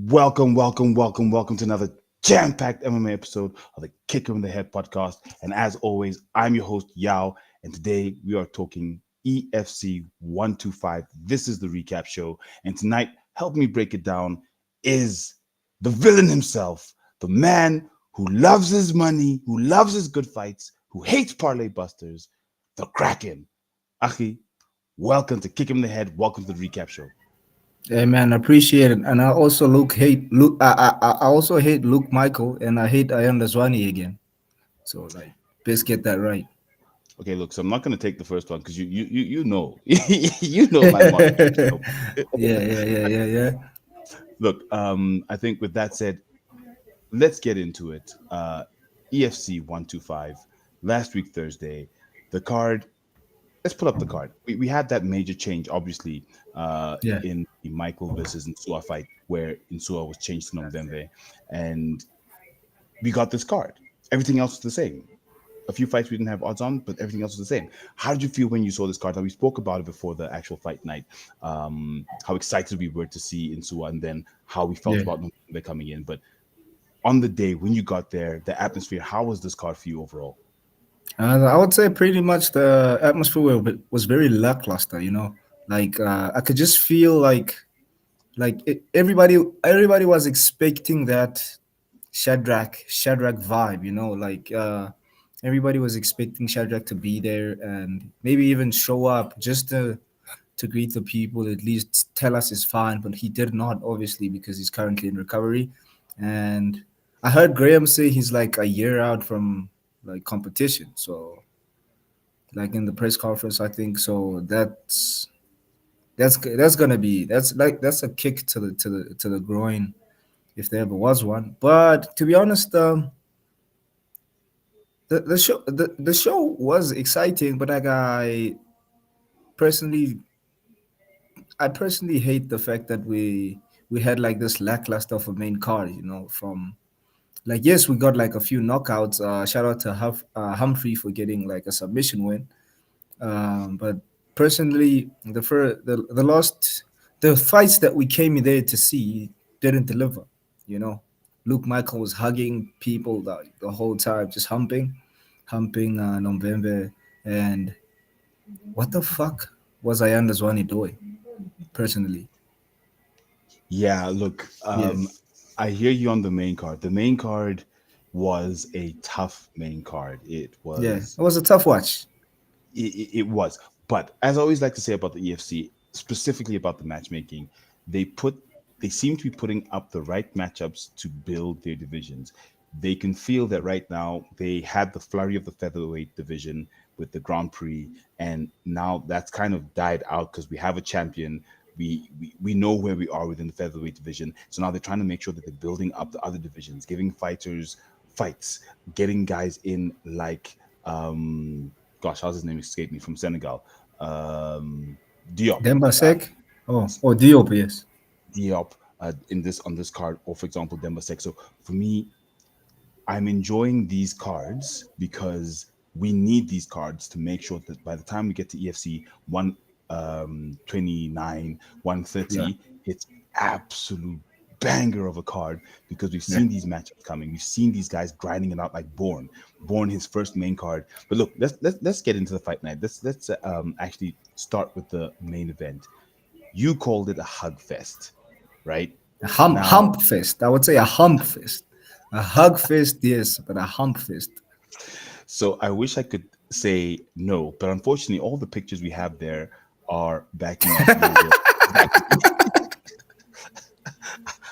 Welcome to another jam-packed MMA episode of the Kick in the Head podcast. And as always, I'm your host, Yao, and today we are talking EFC 125. This is the recap show, and tonight, help me break it down, is the villain himself, the man who loves his money, who loves his good fights, who hates parlay busters, the Kraken. Achi, welcome to Kick him in the Head. Welcome to the recap show. Hey man, appreciate it. And I also hate Luke. I also hate Luke Michael, and I hate Ayan Laswani again. So like, let's get that right. Okay, look, so I'm not going to take the first one because you know you know my motivation. So, Yeah. look, I think with that said, let's get into it. EFC 125 last week Thursday, the card. Let's pull up the card. We had that major change, obviously, Yeah. in the Michael versus Insua fight, where Insua was changed to November, and we got this card. Everything else is the same. A few fights we didn't have odds on, but everything else was the same. How did you feel when you saw this card? Now, we spoke about it before the actual fight night. How excited we were to see Insua, and then how we felt Yeah. about November coming in. But on the day when you got there, the atmosphere, how was this card for you overall? I would say pretty much the atmosphere was very lackluster. Like I could just feel everybody was expecting that Shadrach vibe. Everybody was expecting Shadrach to be there and maybe even show up just to greet the people, at least tell us it's fine. But he did not, obviously, because he's currently in recovery. And I heard Graham say he's like a year out from like competition. So like in the press conference, I think so. That's gonna be that's a kick to the groin if there ever was one. But to be honest, the show was exciting, but like personally I personally hate the fact that we had like this lackluster of a main card. From like yes, we got like a few knockouts. Shout out to Humphrey for getting like a submission win. But personally, the fights that we came in there to see didn't deliver. You know, Luke Michael was hugging people the whole time, just humping November. And what the fuck was Ayanda Zwani doing? Personally, Yeah, look, yeah, I hear you on the main card. The main card was a tough main card. yeah, it was a tough watch. It was. But as I always like to say about the EFC, specifically about the matchmaking, they put they seem to be putting up the right matchups to build their divisions. They can feel that right now they had the flurry of the featherweight division with the Grand Prix, and now that's kind of died out because we have a champion. We know where we are within the featherweight division. So now they're trying to make sure that they're building up the other divisions, giving fighters fights, getting guys in like gosh, how's his name escaped me from Senegal? Diop. Demba Uh, Sek, oh Diop, yes. Diop in this on this card, or for example, Dembasek. So for me, I'm enjoying these cards because we need these cards to make sure that by the time we get to EFC 129, Yeah, 130, it's absolute banger of a card because we've yeah. seen these matchups coming. We've seen these guys grinding it out like Born his first main card. But look, let's get into the fight night. Let's actually start with the main event. You called it a hug fest, right? A hump Now, hump fest. I would say a hump fest. A hug fest, yes, but a hump fest. so I wish I could say no, but unfortunately, all the pictures we have there are backing up your word. Exactly.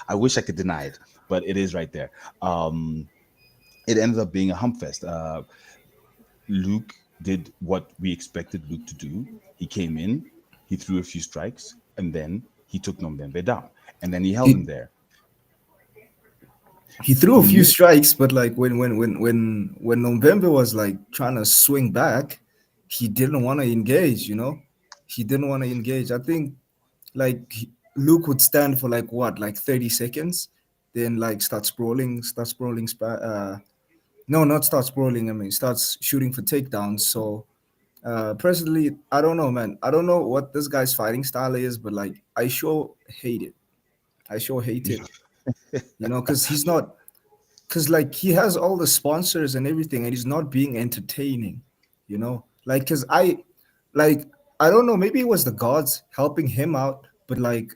I wish I could deny it, but it is right there. It ended up being a hump fest. Luke did what we expected Luke to do. He came in, he threw a few strikes, and then he took Nombembe down, and then he held him He there. he threw a For few me, strikes, but like when November was like trying to swing back, he didn't want to engage. He didn't want to engage. I think like Luke would stand for like what, like 30 seconds, then like no, not start sprawling. I mean, starts shooting for takedowns. So personally, I don't know, man. I don't know what this guy's fighting style is, but like I sure hate it. I sure hate it. you know, because he's not, because like he has all the sponsors and everything, and he's not being entertaining, you know, like because like I don't know, maybe it was the gods helping him out, but like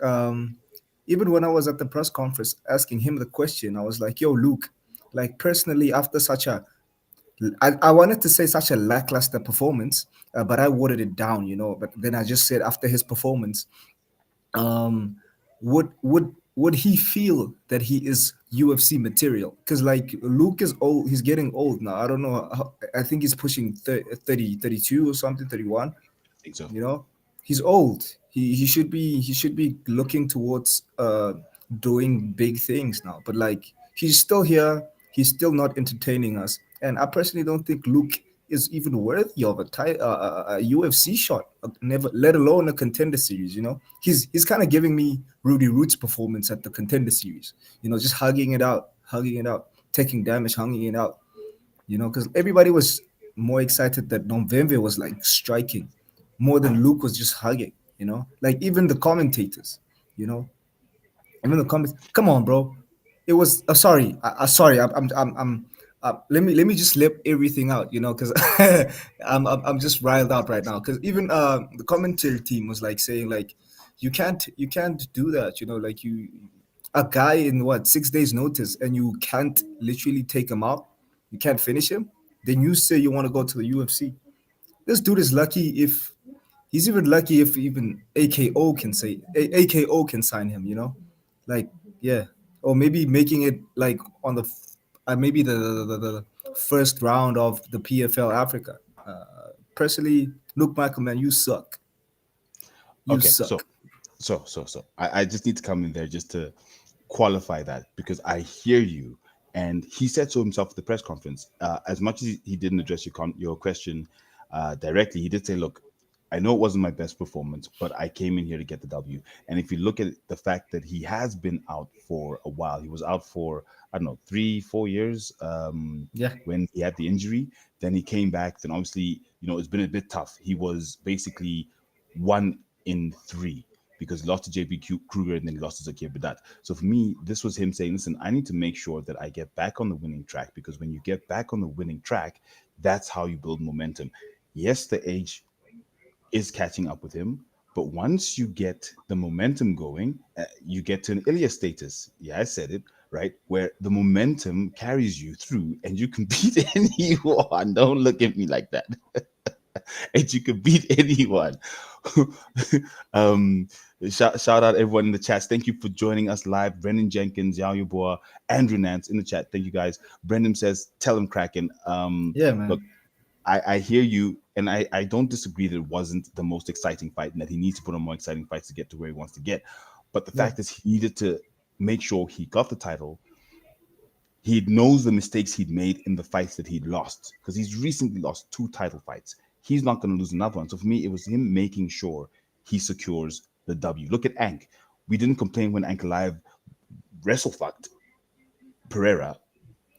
even when I was at the press conference asking him the question, I was like, yo, Luke, like personally, after such a I wanted to say such a lackluster performance, but I watered it down, you know. But then I just said after his performance, um, would he feel that he is UFC material? Because like Luke is old, he's getting old now. I don't know. I think he's pushing 30, 32 or something, 31. I think so. You know, he's old. He should be looking towards doing big things now. But like he's still here. He's still not entertaining us. And I personally don't think Luke is even worthy of a UFC shot. Never, let alone a contender series. You know, he's kind of giving me Rudy Roots' performance at the contender series. You know, just hugging it out, taking damage, hugging it out. You know, because everybody was more excited that November was like striking more than Luke was just hugging, you know, like even the commentators, you know, even the comments. Come on, bro. It was sorry, sorry. Let me just lip everything out, you know, because I'm just riled up right now. Because even the commentary team was like saying like, you can't do that, you know, like you a guy in what 6 days notice and you can't literally take him out, you can't finish him. Then you say you want to go to the UFC. This dude is lucky if he's even lucky if even AKO can say AKO can sign him, you know? Like, yeah. Or maybe making it like on the maybe the first round of the PFL Africa. Personally, Luke Michael, man, you suck. You Okay, so suck. I just need to come in there just to qualify that because I hear you. And he said so himself at the press conference. As much as he didn't address your question directly, he did say, "Look, I know it wasn't my best performance, but I came in here to get the W." And if you look at the fact that he has been out for a while, he was out for I don't know 3 4 years Yeah. when he had the injury. Then he came back. Then obviously, it's been a bit tough. He was basically 1 in 3 because he lost to JP Kruger and then he lost to Zakir Badat. So for me, this was him saying, listen, I need to make sure that I get back on the winning track because when you get back on the winning track, that's how you build momentum. Yes, the age is catching up with him, but once you get the momentum going, you get to an Ilya status. Yeah, I said it, right? Where the momentum carries you through and you can beat anyone. Don't look at me like that. And you can beat anyone. um, shout out everyone in the chats. Thank you for joining us live. Brendan Jenkins, Yao Yeboah, Andrew Nance in the chat. Thank you guys. Brendan says, tell him Kraken. Yeah, Look, man. I hear you, and I don't disagree that it wasn't the most exciting fight and that he needs to put on more exciting fights to get to where he wants to get. But the Yeah. fact is, he needed to make sure he got the title. He knows the mistakes he'd made in the fights that he'd lost because he's recently lost 2 title fights. He's not going to lose another one. So for me, it was him making sure he secures the W. Look at Ank. We didn't complain when Ank Alive wrestle fucked Pereira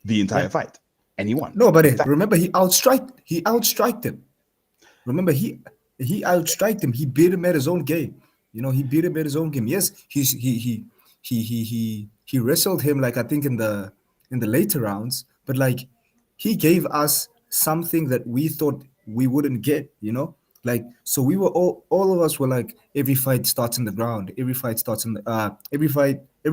the Yeah. entire fight, and he won. No, but The fact, remember he outstriked him. Remember, he outstriked him. He beat him at his own game. You know, he beat him at his own game. Yes, he wrestled him like I think in the later rounds, but like he gave us something that we thought we wouldn't get. You know, like so we were all of us were like every fight starts in the ground. Every fight starts in the every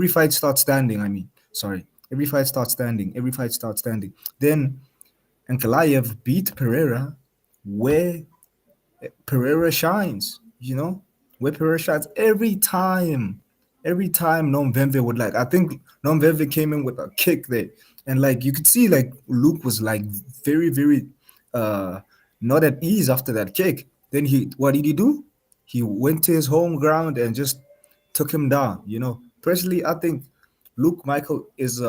fight starts standing. I mean, sorry. Every fight starts standing. Every fight starts standing. Then Ankalaev beat Pereira where Pereira shines, you know, where Pereira shines every time. Every time Nomvemve would like, I think Nomvemve came in with a kick there. And like you could see like Luke was like very, very uh not at ease after that kick. Then what did he do? He went to his home ground and just took him down, you know. Personally, I think Luke Michael is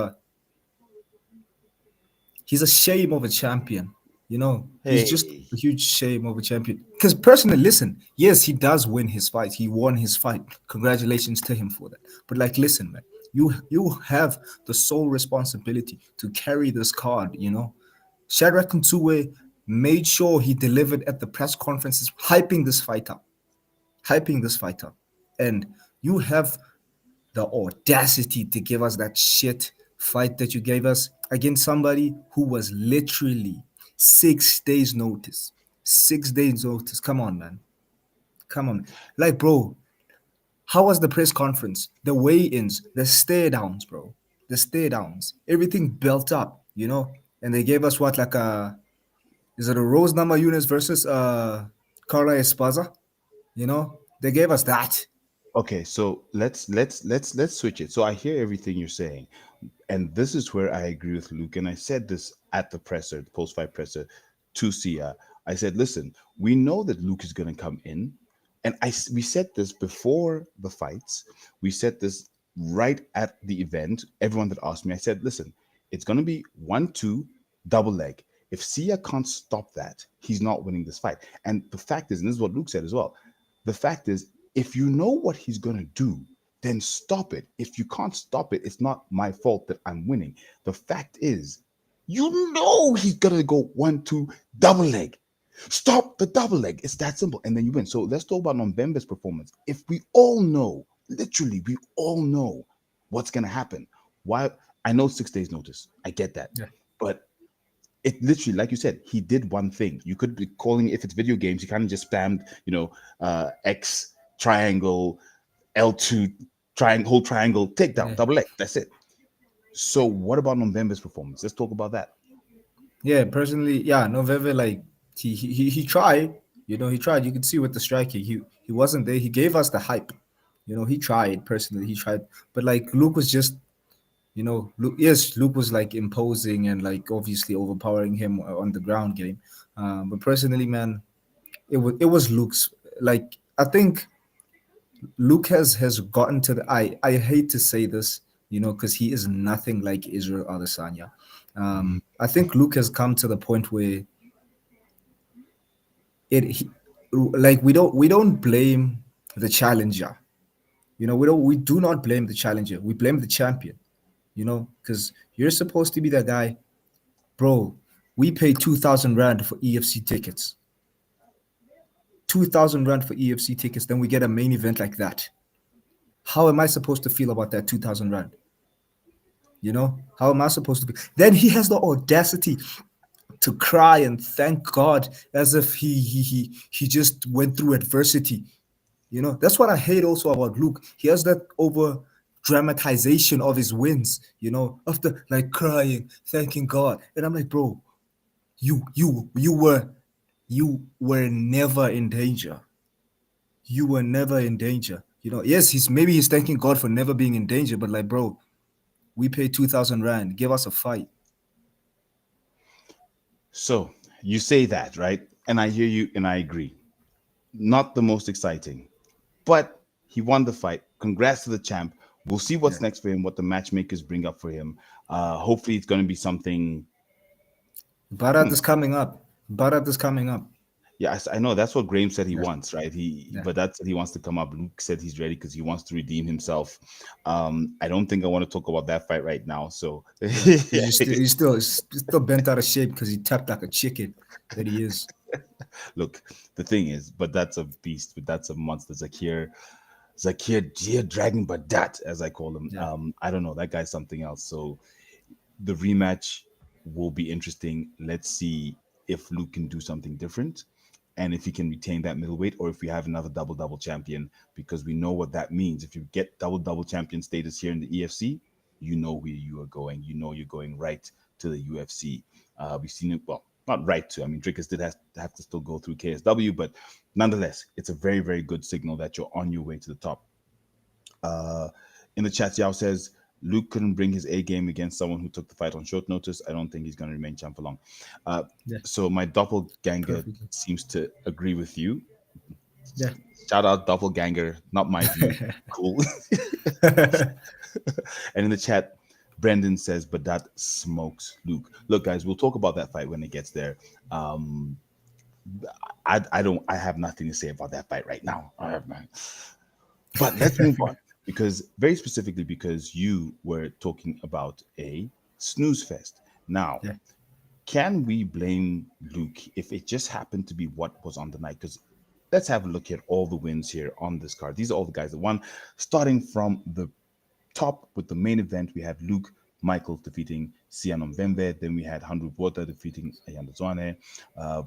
he's a shame of a champion. You know, he's just hey, a huge shame of a champion. Because personally, listen, yes, he does win his fight. He won his fight. Congratulations to him for that. But like, listen, man, you have the sole responsibility to carry this card. You know, Shadrack Kuntue made sure he delivered at the press conferences, hyping this fight up, and you have the audacity to give us that shit fight that you gave us against somebody who was literally 6 days notice. 6 days notice. Come on, man. Come on. Like, bro, how was the press conference? The weigh-ins, the stare downs, bro. The stare downs. Everything built up, you know? And they gave us what, like a is it a Rose Namajunas versus Carla Esparza? You know? They gave us that. Okay, so let's switch it. So I hear everything you're saying, and this is where I agree with Luke. And I said this at the presser, the post-fight presser, to Sia. I said, listen, we know that Luke is going to come in, and we said this before the fights. We said this right at the event. Everyone that asked me, I said, listen, it's going to be 1-2 double leg. If Sia can't stop that, he's not winning this fight. And the fact is, and this is what Luke said as well, the fact is, if you know what he's going to do, then stop it. If you can't stop it, it's not my fault that I'm winning. The fact is, you know he's going to go 1-2 double leg. Stop the double leg. It's that simple. And then you win. So let's talk about November's performance. If we all know, literally, we all know what's going to happen. Why? I know 6 days notice. I get that. Yeah. But it literally, like you said, he did one thing. You could be calling, if it's video games, he kind of just spammed, X triangle, L2 triangle, whole triangle, takedown, Yeah. double leg. That's it. So what about November's performance? Let's talk about that. Yeah, personally, yeah, November, like he tried, you know, he tried. You could see with the striking, he wasn't there. He gave us the hype, you know. He tried personally, he tried, but like Luke was just, you know, Luke. Yes, Luke was like imposing and like obviously overpowering him on the ground game. But personally, man, it was Luke's. Like I think Luke has gotten to the. I hate to say this, you know, because he is nothing like Israel Adesanya. Mhm. I think Luke has come to the point where like we don't blame the challenger. You know, we do not blame the challenger. We blame the champion. You know, because you're supposed to be the guy, bro. We pay 2,000 rand for EFC tickets. 2,000 rand for EFC tickets. Then we get a main event like that. How am I supposed to feel about that 2,000 rand? You know, how am I supposed to be? Then he has the audacity to cry and thank God as if he just went through adversity. You know, that's what I hate also about Luke. He has that over dramatization of his wins, you know, after like crying, thanking God. And I'm like, bro, you were never in danger. You were never in danger. You know, yes, he's thanking God for never being in danger, but like, bro, we paid 2,000 rand. Give us a fight. So you say that, right? And I hear you and I agree. Not the most exciting, but he won the fight. Congrats to the champ. We'll see Yeah. what's next for him, what the matchmakers bring up for him. Hopefully, it's going to be something. Bharat is coming up. Bharat is coming up. Yes, I know that's what Graham said he Yeah. wants, right? Yeah. But that's he wants to come up. Luke said he's ready because he wants to redeem himself. I don't think I want to talk about that fight right now. So Yeah, because he's still bent out of shape because he tapped like a chicken that he is. look, the thing is, but that's a beast, but that's a monster. Zakir Dragon Badat, as I call him. Yeah, I don't know. That guy's something else. So the rematch will be interesting. Let's see if Luke can do something different and if he can retain that middleweight or if we have another double champion because we know what that means. If you get double champion status here in the EFC, you know where you are going. You know you're going right to the UFC. We've seen it, well, not right to. I mean, Drickus did have to still go through KSW, but nonetheless, it's a very, very good signal that you're on your way to the top. Uh, in the chat, Yao says Luke couldn't bring his A game against someone who took the fight on short notice. I don't think he's going to remain champ for long. Uh, yeah, so my doppelganger perfectly. seems to agree with you. Yeah. Shout out doppelganger, not my view. Cool. And in the chat, Brendan says, but that smokes Luke. Look, guys, we'll talk about that fight when it gets there. Um, I have nothing to say about that fight right now. I have not. But let's move on because very specifically because you were talking about a snooze fest. Now, Yeah, can we blame Luke if it just happened to be what was on the night? Because let's have a look at all the wins here on this card. These are all the guys that won, starting from the top with the main event, we had Luke Michaels defeating Sian Mbembe. Then we had Handru Bota defeating Ayanda Zwane.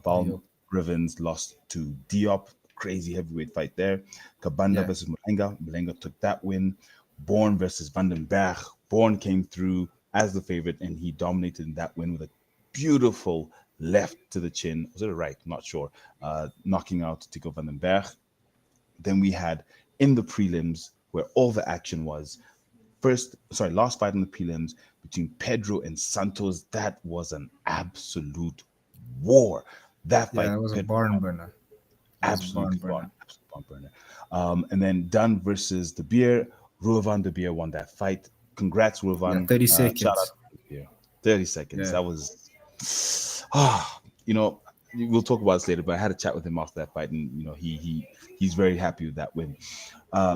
Val Yo, Rivens lost to Diop. Crazy heavyweight fight there. Kabanda yeah, versus Mulenga. Mulenga took that win. Bourne versus Vandenberg. Bourne came through as the favorite and he dominated in that win with a beautiful left to the chin. Was it a right? Not sure. Knocking out Tico Vandenberg. Then we had in the prelims where all the action was. Last fight in the prelims between Pedro and Santos. That was an absolute war. That fight, yeah. It was a Pedro barn won. burner. It was a barn Absolutely gone. burner. Absolute barn burner. And then Dunn versus De Beer. Ruavan De Beer won that fight. Congrats, Yeah, Ruavan. 30 Shout out seconds. to De Beer. 30 seconds. Yeah, That was, you know, we'll talk about this later, but I had a chat with him after that fight, and he's very happy with that win.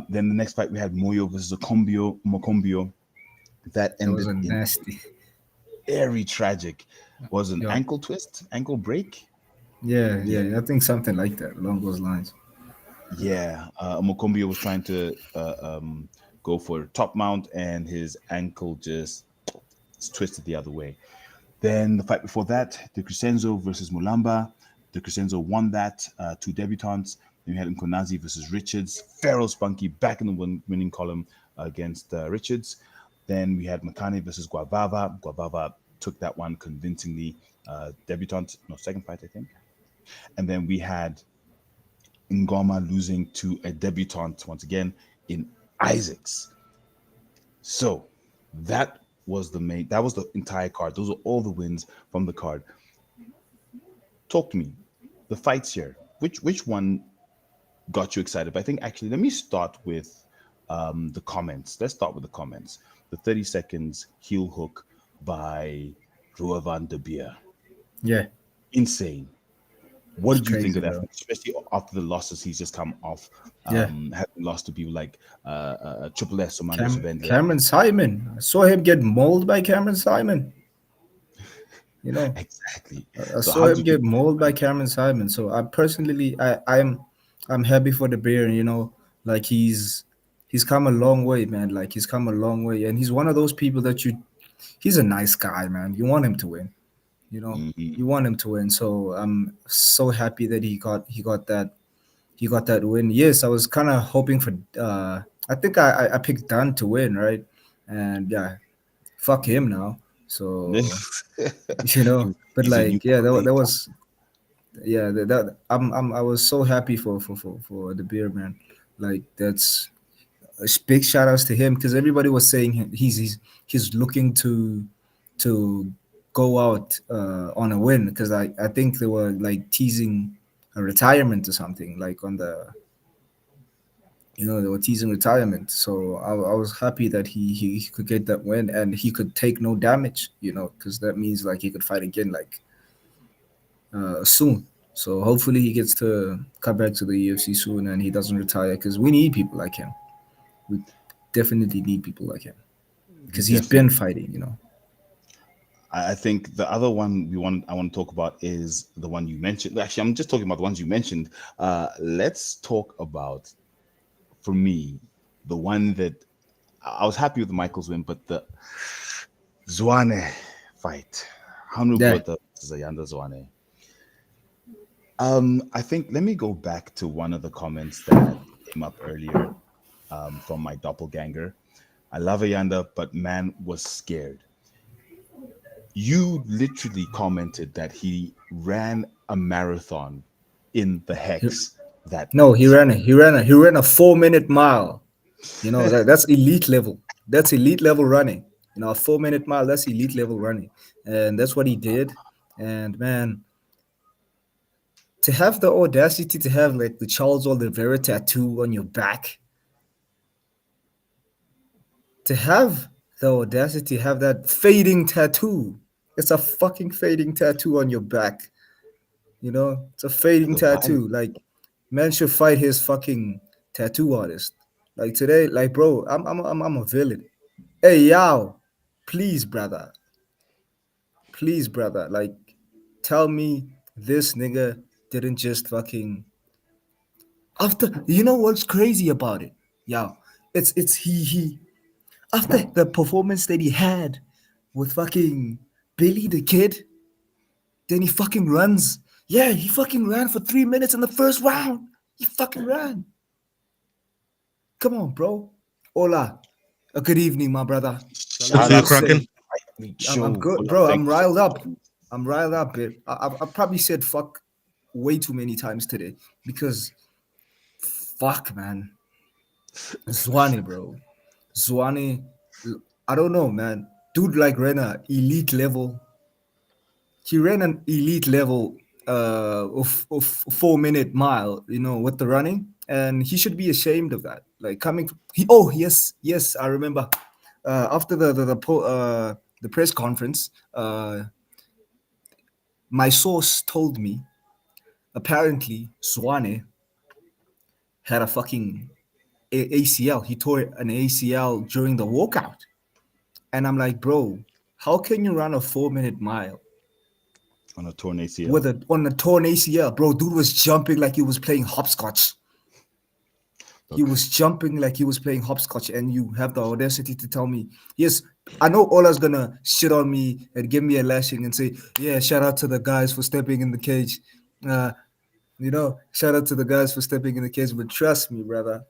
Then the next fight we had Moyo versus Mokombio. That that was ended a in nasty. very tragic. Was an Yeah, ankle twist, ankle break. yeah, Yeah, yeah. I think something like that along those lines. yeah. Mokombio was trying to go for top mount, and his ankle just twisted the other way. Then the fight before that, De Crescenzo versus Mulamba. De Crescenzo won that, two debutants. Then we had Nkonazi versus Richards. Pharaoh Spunky back in the winning column against Richards. Then we had Makane versus Guavava. Guavava took that one convincingly. Debutant, no, second fight, I think. And then we had Ngoma losing to a debutante once again in Isaacs. So that was the entire card. Those are all the wins from the card. Talk to me. The fights here. Which one got you excited? But I think actually let me start with the comments. Let's start with the comments. The 30 seconds heel hook by Ruavan De Beer. Yeah, Insane. What it's did you think crazy, of that, bro. especially after the losses he's just come off, Yeah, having lost to people like Triple S or Mando Subendle? Cameron Simon. I saw him get mauled by Cameron Simon. You know, Exactly. I So saw how do him you think? get mauled by Cameron Simon. So I personally, I'm happy for the bear. You know, like he's come a long way, man. Like he's come a long way, and he's one of those people that he's a nice guy, man. You want him to win. You know, Mhm. you want him to win. So I'm so happy that he got that win. Yes, I was kind of hoping for. I think I picked Dan to win, right? And yeah, fuck him now. So you know, but He's a new like yeah, that commentator. was yeah that I was so happy for the beer man. Like that's a big shout outs to him because everybody was saying he's looking to go out on a win because I think they were like teasing a retirement or something like on the they were teasing retirement. So I was happy that he could get that win and he could take no damage, because that means like he could fight again like soon. So hopefully he gets to come back to the UFC soon and he doesn't retire because we need people like him. We definitely need people like him We because he's been definitely. fighting. I think the other one I want to talk about is the one you mentioned. Actually, I'm just talking about the ones you mentioned. Let's talk about, for me, the one that I was happy with the Michaels win, but the Zwane fight, Hamru Yeah, Bota versus Ayanda Zwane. I think let me go back to one of the comments that came up earlier from my doppelganger. I love Ayanda, but man was scared. You literally commented that he ran a marathon in the he, hex that no, he night. ran a he ran a 4 minute mile. That's elite level. That's elite level running. A 4 minute mile. That's elite level running, and that's what he did. And man, to have the audacity to have like the Charles Oliveira tattoo on your back, to have the audacity to have that fading tattoo. It's a fucking fading tattoo on your back. It's a fading The vibe. tattoo. Like, man should fight his fucking tattoo artist. Like today, like bro, I'm a villain. Hey Yao, please, brother, please, brother, like, tell me this nigga didn't just fucking after. You know what's crazy about it? Yao, it's he. After the performance that he had with fucking Billy the Kid, then he fucking runs. Yeah, he fucking ran for 3 minutes in the first round. He fucking ran. Come on, bro. Hola. A good evening, my brother. Salute Shout to you, out Just to Kraken. saying. the Fight Week I'm show. good, Ola, bro. thank I'm you so riled much up. for coming. I'm riled up, bit. I probably said fuck way too many times today because fuck, man. Zwane, bro. Zwane, I don't know, man. Dude like Renner, elite level. He ran an elite level of 4 minute mile, with the running, and he should be ashamed of that. Like coming, oh yes, I remember. After the press conference, my source told me apparently Swane had a fucking ACL. He tore an ACL during the walkout. And I'm like, bro, how can you run a 4 minute mile On a torn ACL. with on a torn ACL? Bro, dude was jumping like he was playing hopscotch. He Look, was jumping like he was playing hopscotch, and you have the audacity to tell me, yes, I know Ola's gonna shit on me and give me a lashing and say, yeah, shout out to the guys for stepping in the cage. Uh, shout out to the guys for stepping in the cage. But trust me, brother.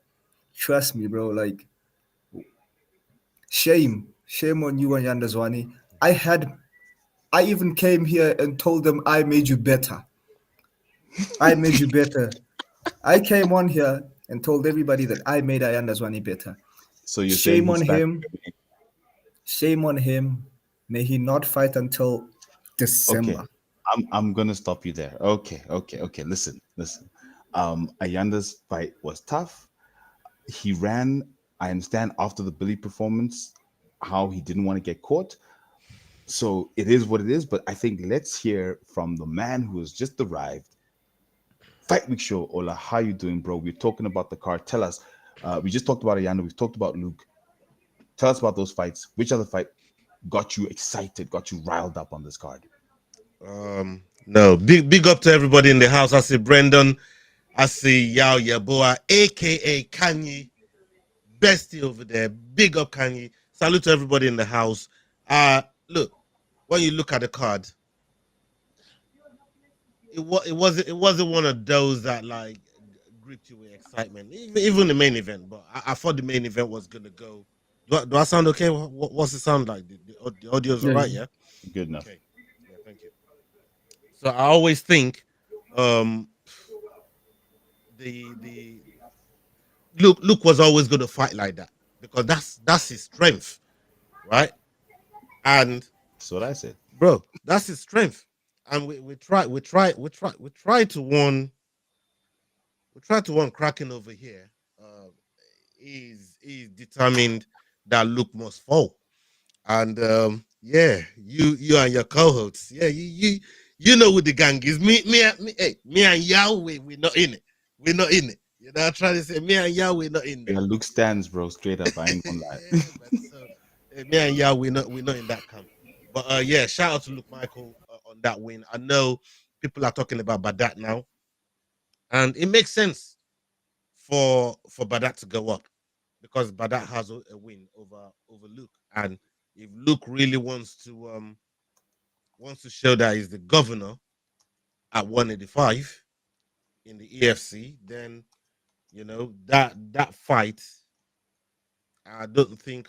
Trust me, bro. Like, shame on you and Yandazwani. I even came here and told them I made you better. I made you better. I came on here and told everybody that I made Ayandazwani better. so you're saying Shame he's on standing him. ready? Shame on him. May he not fight until Okay, December. I'm gonna stop you there. Okay. Listen. Ayanda's fight was tough. He ran. I understand after the Billy performance how he didn't want to get caught. So it is what it is. But I think let's hear from the man who has just arrived. Fight Week Show, Ola, how you doing, bro? We're talking about the card. Tell us. We just talked about Ayanda. We've talked about Luke. Tell us about those fights. Which other fight got you excited, got you riled up on this card? No, big up to everybody in the house. I see Brendan. I see Yao Yaboa, aka Kanye, bestie over there. Big up Kanye. Salute to everybody in the house. Look, when you look at the card, it wasn't one of those that like gripped you with excitement. Even the main event, but I thought the main event was gonna go. Do I sound okay? What's it sound like? The audio's all Yeah, right, yeah. yeah. Good enough. Okay, yeah, thank you. So I always think, um, the Luke was always going to fight like that because that's his strength, right? And That's what I said. bro, that's his strength. And we try to warn Kraken over here. He's determined that Luke must fall. And yeah, you and your co-hosts, yeah, you know who the gang is. Me and Yahweh, we're not in it. We're not in it. You know, I'm trying to say me and Yahweh not in Yeah, there. Luke stands, bro. Straight up. I ain't gonna lie. Yeah, man. So me and Yah, we're not in that camp. But yeah, shout out to Luke Michael on that win. I know people are talking about Badat now, and it makes sense for Badat to go up because Badat has a win over Luke, and if Luke really wants to show that he's the governor at 185 in the EFC, then that fight. I don't think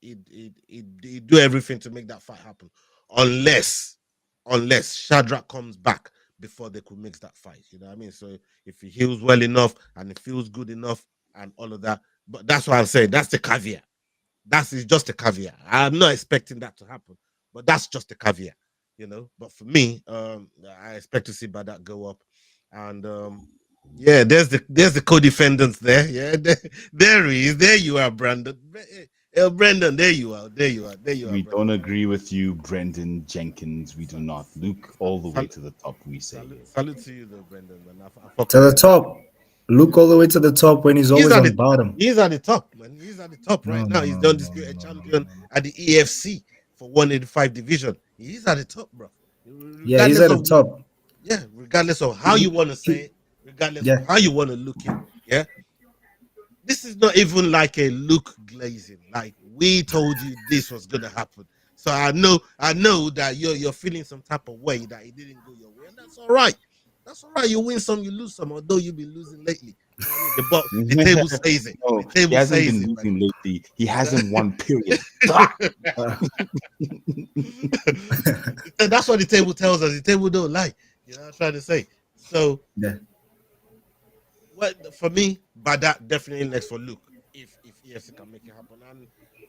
it do everything to make that fight happen, unless Shadrach comes back before they could mix that fight. You know what I mean? So if he heals well enough and it feels good enough and all of that, but that's what I'm saying. That's the caveat. That is just a caveat. I'm not expecting that to happen, but that's just a caveat. But for me, I expect to see Badak go up, and yeah, there's the co-defendants there. Yeah, there he is. There you are, Brandon. Brendan, there you are. There you are, We don't Brendan. agree with you, Brendan Jenkins. We do Sa- not. Luke all the way sal- to the top, we say salute, here. salute to you, though, Brendan. Man, I fuck To with the Brendan. top. Look all the way to the top when he's He's always at on the bottom. he's at the top, man. He's at the top No, right now. no, He's no, the no, no, undisputed no, no, champion no, no. at the EFC for 185 division. He's at the top, bro. Yeah, he's Regardless at the of top. regardless of how you He, want to say he, it, regardless of yeah, how you want to look it, yeah. this is not even like a look glazing. Like we told you this was gonna happen. So I know that you're feeling some type of way that it didn't go your way, and that's all right. That's all right. You win some, you lose some. Although you've been losing lately, you know what I mean. The table says it. The No, he table hasn't says been it, losing man. lately. He You know? hasn't won, period. Ah! Uh, That's what the table tells us. The table don't lie. You know what I'm trying to say. So yeah, what for me, but that definitely next for Luke if EFC can make it happen. And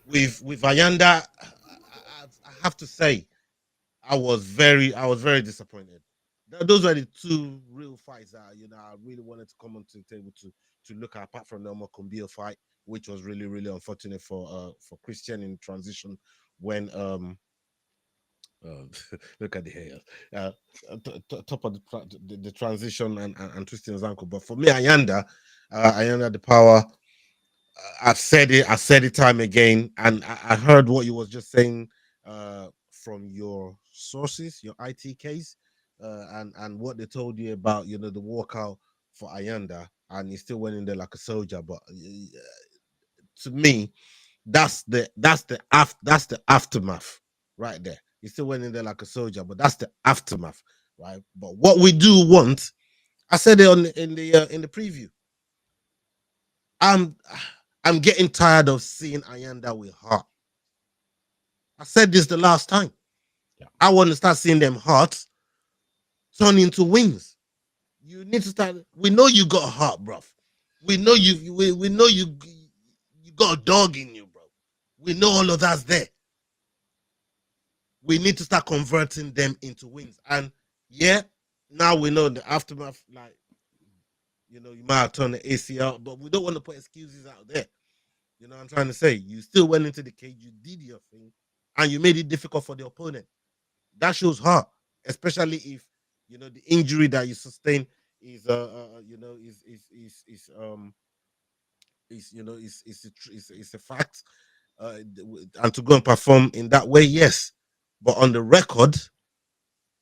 with Ayanda, I have to say I was very disappointed. Those were the two real fights that I really wanted to come onto the table to look at, apart from the Omar Kumbio fight, which was really really unfortunate for Christian in transition when uh, look at the hair. Uh, Top of the transition and twisting his ankle. But for me, Ayanda the power. I've said it. I said it time again, and I heard what you was just saying from your sources, your ITKs, and what they told you about the walkout for Ayanda, and he still went in there like a soldier. But to me, that's the aftermath right there. He still went in there like a soldier, but that's the aftermath, right? But what we do want, I said it in the preview. I'm I'm getting tired of seeing Ayanda with heart. I said this the last time. Yeah. I want to start seeing them hearts turn into wings. You need to start. We know you got a heart, bruv. We know we know you got a dog in you, bro. We know all of that's there. We need to start converting them into wins. And yeah, now we know the aftermath. Like you might have turned the ACL, but we don't want to put excuses out there. You know what I'm trying to say? You still went into the cage, you did your thing, and you made it difficult for the opponent. That shows heart, especially if the injury that you sustain is is a fact, and to go and perform in that way, yes, but on the record,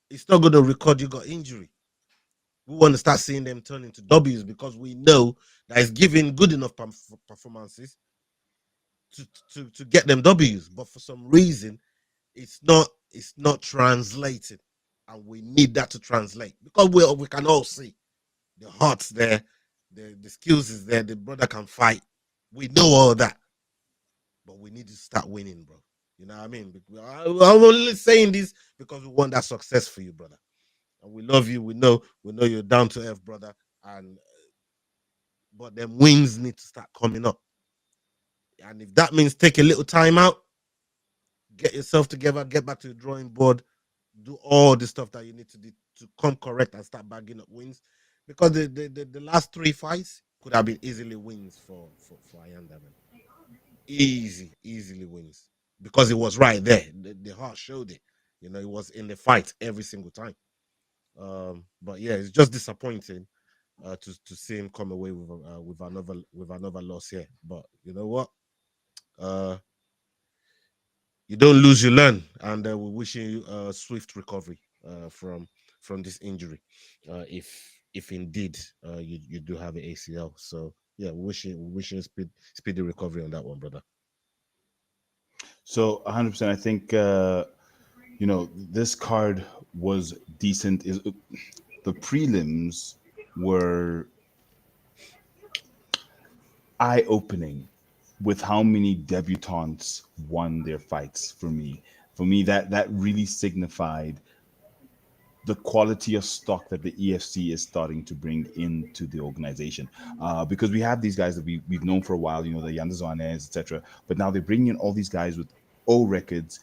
it's not going to record you got injury. We want to start seeing them turn into W's because we know that it's giving good enough performances to get them W's, but for some reason it's not translating, and we need that to translate because we can all see the heart's there, the skills is there, the brother can fight. We know all that, but we need to start winning, bro. You know what I mean? I'm only saying this because we want that success for you, brother, and we love you. We know you're down to earth, brother, and but them wings need to start coming up, and if that means take a little time out, get yourself together, get back to the drawing board, do all the stuff that you need to do to come correct and start bagging up wins. Because the last three fights could have been easily wins for Ayanda, man. Easily wins. Because it was right there. The heart showed it. It was in the fight every single time. But yeah, it's just disappointing to see him come away with another loss here. But you know what? Uh, you don't lose, you learn, and we're wishing you a swift recovery from this injury, if indeed you do have an ACL. So yeah, we wishing speedy recovery on that one, brother. So 100%. I think this card was decent. Is the prelims were eye opening with how many debutantes won their fights for me. For me, that really signified the quality of stock that the EFC is starting to bring into the organization. Because we have these guys that we've known for a while, the Yandazanes, etc. But now they're bringing in all these guys with O records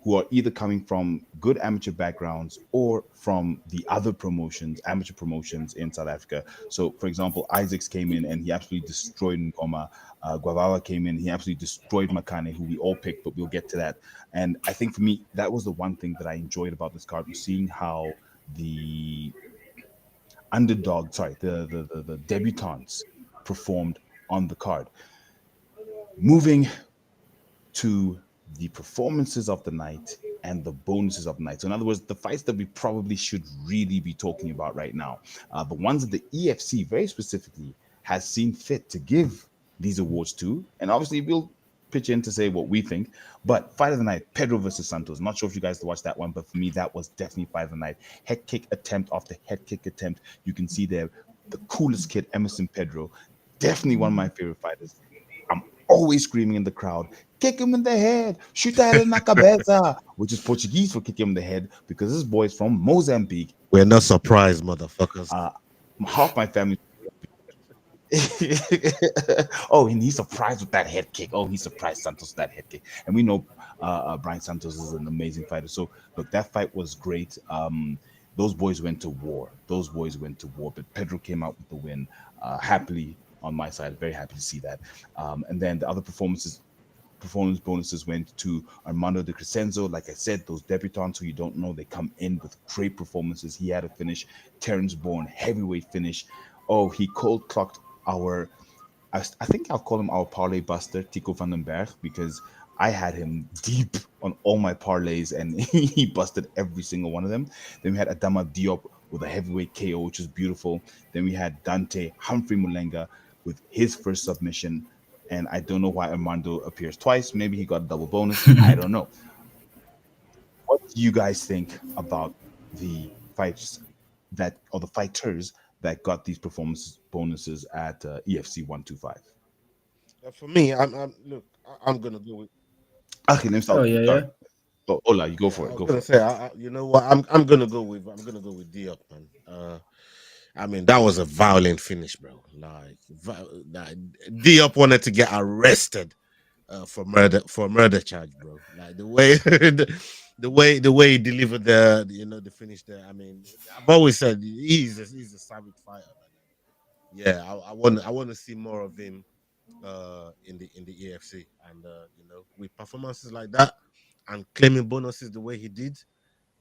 who are either coming from good amateur backgrounds or from the other promotions, amateur promotions in South Africa. So, for example, Isaacs came in and he absolutely destroyed Ngoma. Guavava came in, he absolutely destroyed Makane, who we all picked, but we'll get to that. And I think for me, that was the one thing that I enjoyed about this card, was seeing how the underdog, sorry, the debutantes performed on the card. Moving to the performances of the night and the bonuses of the night. So, in other words, the fights that we probably should really be talking about right now, the ones that the EFC very specifically has seen fit to give these awards too. And obviously, we'll pitch in to say what we think. But fight of the night, Pedro versus Santos. Not sure if you guys watched that one, but for me, that was definitely fight of the night. Head kick attempt after head kick attempt. You can see there the coolest kid, Emerson Pedro. Definitely one of my favorite fighters. I'm always screaming in the crowd, kick him in the head, shoot that in la cabeza, which is Portuguese for kick him in the head because this boy is from Mozambique. We're not surprised, motherfuckers. Uh, half my family. Oh, and he's surprised with that head kick. Oh, he's surprised Santos with that head kick. And we know Brian Santos is an amazing fighter. So look, that fight was great. Those boys went to war. Those boys went to war. But Pedro came out with the win happily on my side. Very happy to see that. And then the other performance bonuses went to Armando de Crescenzo. Like I said, those debutants who you don't know, they come in with great performances. He had a finish, Terrence Bourne, heavyweight finish. Oh, he cold clocked our, I think I'll call him our parlay buster, Tico van den Berg, because I had him deep on all my parlays and he busted every single one of them. Then we had Adama Diop with a heavyweight KO, which is beautiful. Then we had Dante Humphrey Mulenga with his first submission. And I don't know why Armando appears twice. Maybe he got a double bonus. I don't know. What do you guys think about the fights that, or the fighters that got these performance bonuses at EFC 125? For me, I'm gonna go with. Okay, let me start Oh with you. yeah, Sorry. yeah. Oh, Ola, you go Yeah, for I it. was Go gonna for it. say, you know what? I'm gonna go with Diop, man. I mean, that was a violent finish, bro. Like Diop wanted to get arrested for murder charge, bro. Like the way the way he delivered the finish there. I mean, I've always said he's a savage fighter, man. Yeah, I want to see more of him in the EFC, and with performances like that and claiming bonuses the way he did,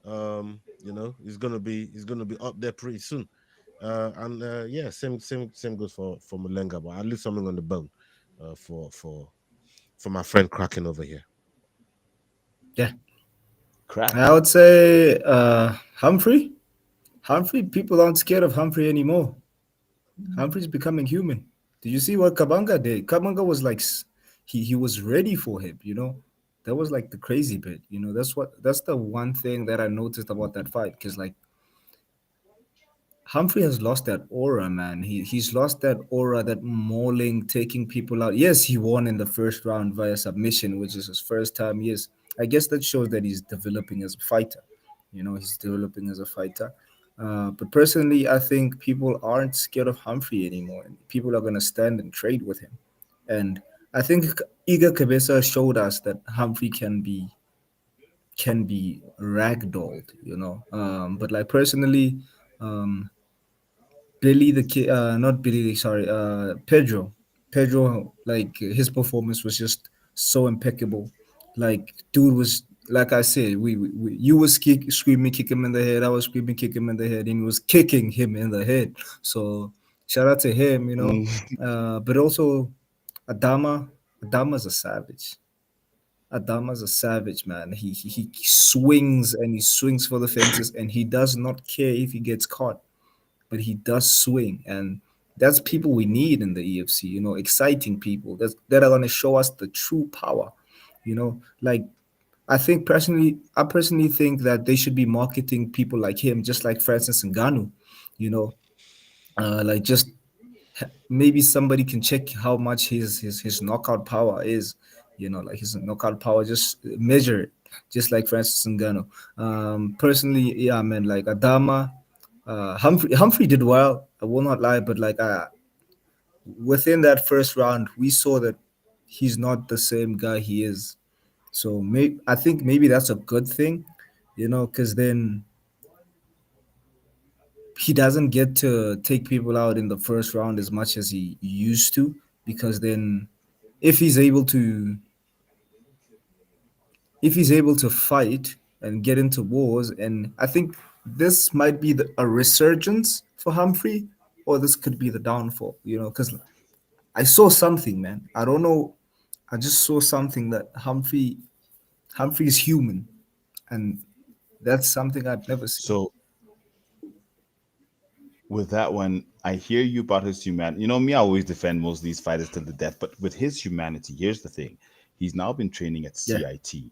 he's gonna be up there pretty soon. And yeah, same goes for Mulenga, but I leave something on the bone for my friend cracking over here. Yeah. Crack. I would say Humphrey. Humphrey, people aren't scared of Humphrey anymore. Humphrey's becoming human. Did you see what Kabanga did? Kabanga was like, he was ready for him. That was like the crazy bit. That's the one thing that I noticed about that fight. Because like Humphrey has lost that aura, man. He's lost that aura, that mauling, taking people out. Yes, he won in the first round via submission, which is his first time. Yes, I guess that shows that he's developing as a fighter. He's developing as a fighter. But personally, I think people aren't scared of Humphrey anymore. People are gonna stand and trade with him. And I think Iga Cabeza showed us that Humphrey can be ragdolled. But like personally, um, Billy the kid, not Billy, sorry, Pedro. Pedro, like his performance was just so impeccable. Like, dude was, like I said, you was screaming, kick him in the head. I was screaming, kick him in the head, and he was kicking him in the head. So, shout out to him. Mm. But also, Adama, Adama's a savage. Adama's a savage, man. He swings and he swings for the fences, and he does not care if he gets caught, but he does swing, and that's people we need in the EFC. Exciting people that are gonna show us the true power. Like I personally think that they should be marketing people like him, just like Francis Ngannou. You know, like just maybe somebody can check how much his knockout power is. Like his knockout power, just measure it, just like Francis Ngannou. Personally, yeah, man, like Adama, Humphrey did well. I will not lie, but like within that first round, we saw that he's not the same guy he is. So I think maybe that's a good thing, because then he doesn't get to take people out in the first round as much as he used to, because then if he's able to fight and get into wars, and I think this might be a resurgence for Humphrey, or this could be the downfall, because I saw something, man. I don't know. I just saw something that Humphrey is human, and that's something I've never seen. So with that one, I hear you about his humanity. You know me, I always defend most of these fighters till the death. But with his humanity, here's the thing: he's now been training at Yeah. CIT.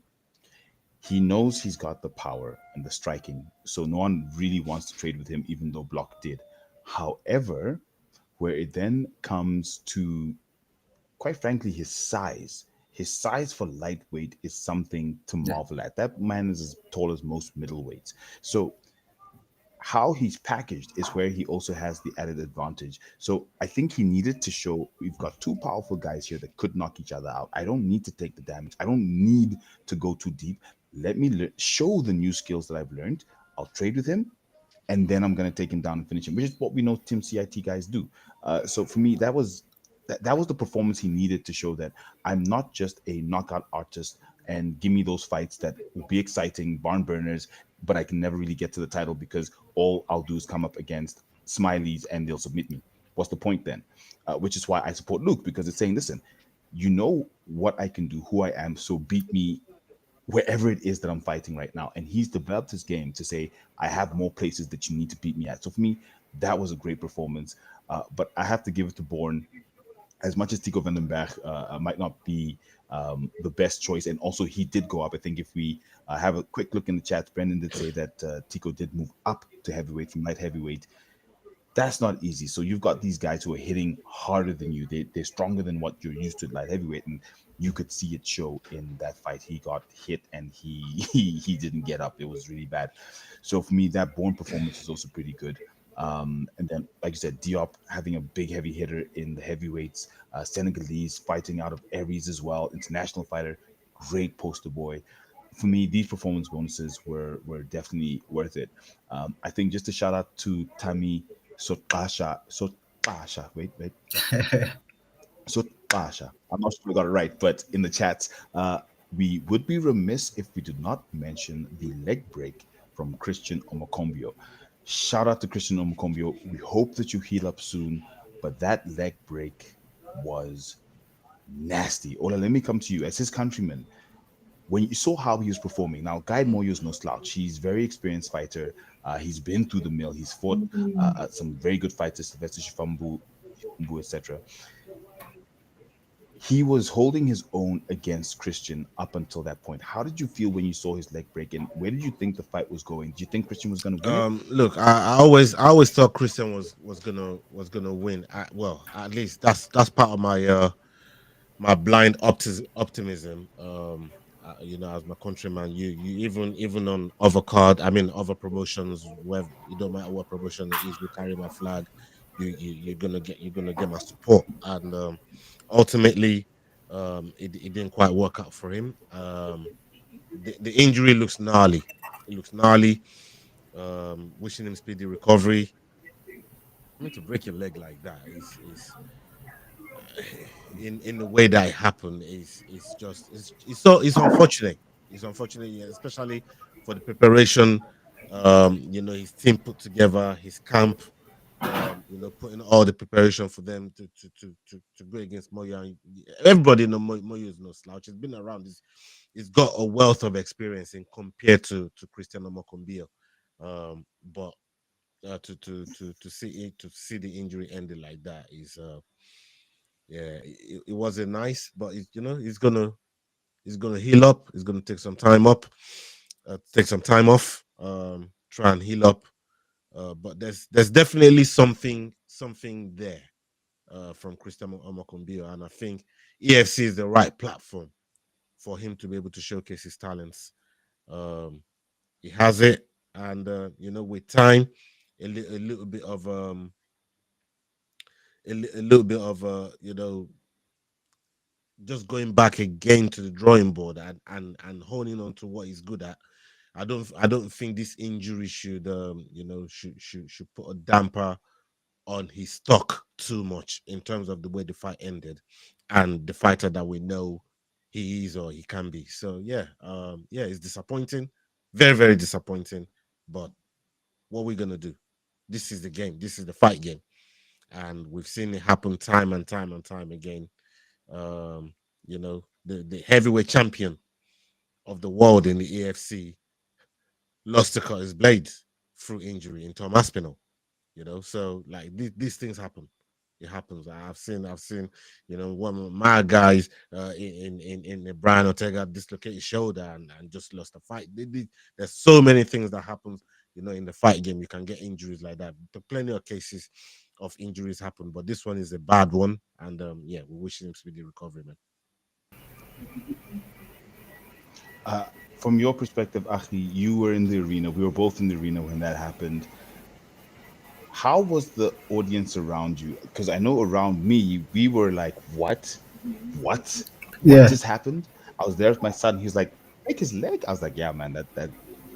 He knows he's got the power and the striking, so no one really wants to trade with him, even though Block did. However, where it then comes to, quite frankly, his size for lightweight is something to Yeah. marvel at. That man is as tall as most middleweights. So how he's packaged is where he also has the added advantage. So I think he needed to show we've got two powerful guys here that could knock each other out. I don't need to take the damage. I don't need to go too deep. Let me show the new skills that I've learned. I'll trade with him, and then I'm going to take him down and finish him, which is what we know Team CIT guys do. So for me, that was the performance he needed to show that I'm not just a knockout artist and give me those fights that will be exciting, barn burners, but I can never really get to the title because all I'll do is come up against smileys and they'll submit me. What's the point then? Which is why I support Luke, because it's saying, listen, you know what I can do, who I am, so beat me wherever it is that I'm fighting right now. And he's developed his game to say, I have more places that you need to beat me at. So for me, that was a great performance. But I have to give it to Bourne. As much as Tico Vandenberg might not be the best choice, and also he did go up. I think if we have a quick look in the chat, Brendan did say that Tico did move up to heavyweight from light heavyweight. That's not easy. So you've got these guys who are hitting harder than you. They're stronger than what you're used to at light heavyweight, and you could see it show in that fight. He got hit and he didn't get up. It was really bad. So for me, that Bourne performance is also pretty good. And then, like you said, Diop having a big heavy hitter in the heavyweights, Senegalese fighting out of Aries as well, international fighter, great poster boy. For me, these performance bonuses were definitely worth it. I think just a shout out to Tami Sotasha. Wait. Sotasha. I'm not sure I got it right, but in the chat, we would be remiss if we did not mention the leg break from Christian Omokombio. Shout out to Christian Omokombio. We hope that you heal up soon, but that leg break was nasty. Ola, let me come to you as his countryman. When you saw how he was performing, now Guy Moyo is no slouch. He's a very experienced fighter. He's been through the mill. He's fought some very good fighters, Sylvester Shifambu, etc. He was holding his own against Christian up until that point. How did you feel when you saw his leg break, and where did you think the fight was going? Did you think Christian was going to win it? Look, I always thought Christian was gonna win. Well, at least that's part of my blind optimism. As my countryman, you even on other card, I mean other promotions, where it don't matter what promotion it is, we carry my flag. You're gonna get my support, and ultimately, it didn't quite work out for him. The injury looks gnarly. It looks gnarly. Wishing him speedy recovery. I mean, to break your leg like that is in the way that it happened is just it's unfortunate. It's unfortunate, yeah, especially for the preparation. His team put together his camp. Putting all the preparation for them to go against Moya. And everybody know Moya is no slouch. He's been around. He's got a wealth of experience in compared to Cristiano Mokombio. But to see the injury ending like that is yeah, it wasn't nice, but he's gonna heal up. He's gonna take some time up, take some time off, try and heal up. But there's definitely something there from Christian Omokumbio, and I think EFC is the right platform for him to be able to showcase his talents. Um, he has it, and with time, a little bit of a little bit of just going back again to the drawing board and honing on to what he's good at. I don't think this injury should put a damper on his stock too much in terms of the way the fight ended and the fighter that we know he is or he can be. So yeah, it's disappointing, very very disappointing. But what we're gonna do? This is the game. This is the fight game, and we've seen it happen time and time and time again. The heavyweight champion of the world in the EFC lost to cut his blade through injury in Tom Aspinall. So like these things happen. It happens. I've seen, one of my guys in the Brian Ortega dislocated shoulder and just lost a fight. There's so many things that happens, in the fight game. You can get injuries like that. Plenty of cases of injuries happen, but this one is a bad one. And yeah, we wish him speedy recovery, man. Uh, from your perspective, Achi, you were in the arena. We were both in the arena when that happened. How was the audience around you? Because I know around me, we were like, "What? What? What Yeah, just happened?" I was there with my son. He's like, "Break his leg." I was like, "Yeah, man, that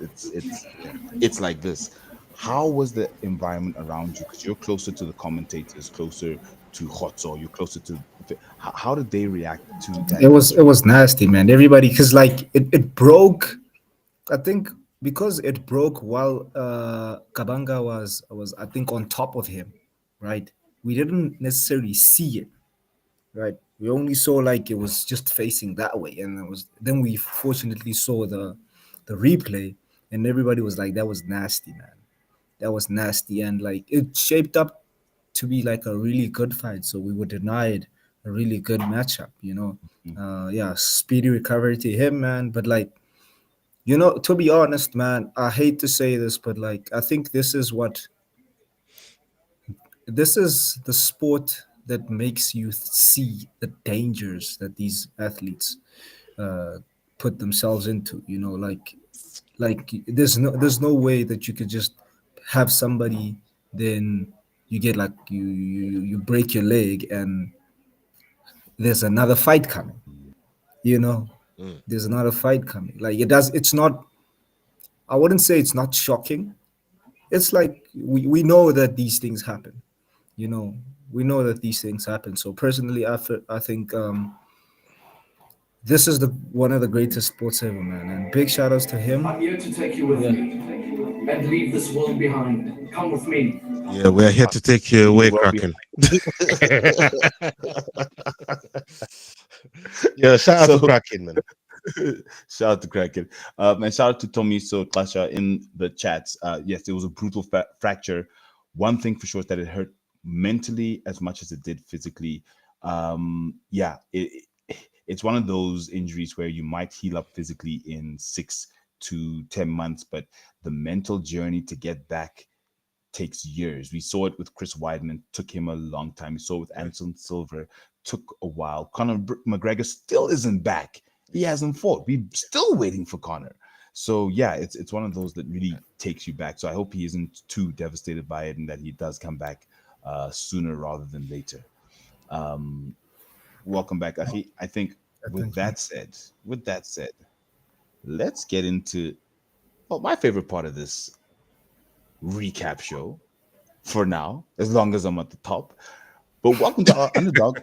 it's like this." How was the environment around you? Because you're closer to the commentators, closer to Hotso, you're closer to. How did they react to it that was news it was report? nasty, man. Everybody, because like it broke. I think because it broke while Kabanga was I think on top of him, right? We didn't necessarily see it, right? We only saw like it was just facing that way, and it was then we fortunately saw the replay, and everybody was like, "That was nasty, man. That was nasty," and like it shaped up to be like a really good fight. So we were denied a really good matchup, you know. Mm, Yeah, speedy recovery to him, man. But like to be honest, man, I hate to say this, but like I think this is the sport that makes you see the dangers that these athletes uh, put themselves into. Like there's no way that you could just have somebody, then you get like you break your leg and there's another fight coming. You know, Mm. there's another fight coming. Like it's not. I wouldn't say it's not shocking. It's like we know that these things happen. You know, we know that these things happen. So personally, I think this is the one of the greatest sports ever, man. And big shout outs to him. I'm here to take you with yeah. me and leave this world behind. Come with me. Yeah, we're here to take you Leave the away, world behind. Kraken. Yeah, shout out to So Kraken, man. shout out to Kraken. And shout out to Tommy So Klasha in the chats. Yes, it was a brutal fracture. One thing for sure is that it hurt mentally as much as it did physically. Yeah, it's one of those injuries where you might heal up physically in 6 to 10 months, but the mental journey to get back takes years. We saw it with Chris Weidman, took him a long time. We saw it with Yeah. Anderson Silver, took a while. Conor McGregor still isn't back. He hasn't fought. We're still waiting for Conor. So yeah, it's one of those that really takes you back. So I hope he isn't too devastated by it and that he does come back sooner rather than later. Um, welcome back, Ahi. I think with Thanks, man. that said, let's get into my favorite part of this recap show for now, as long as I'm at the top. But welcome to our underdog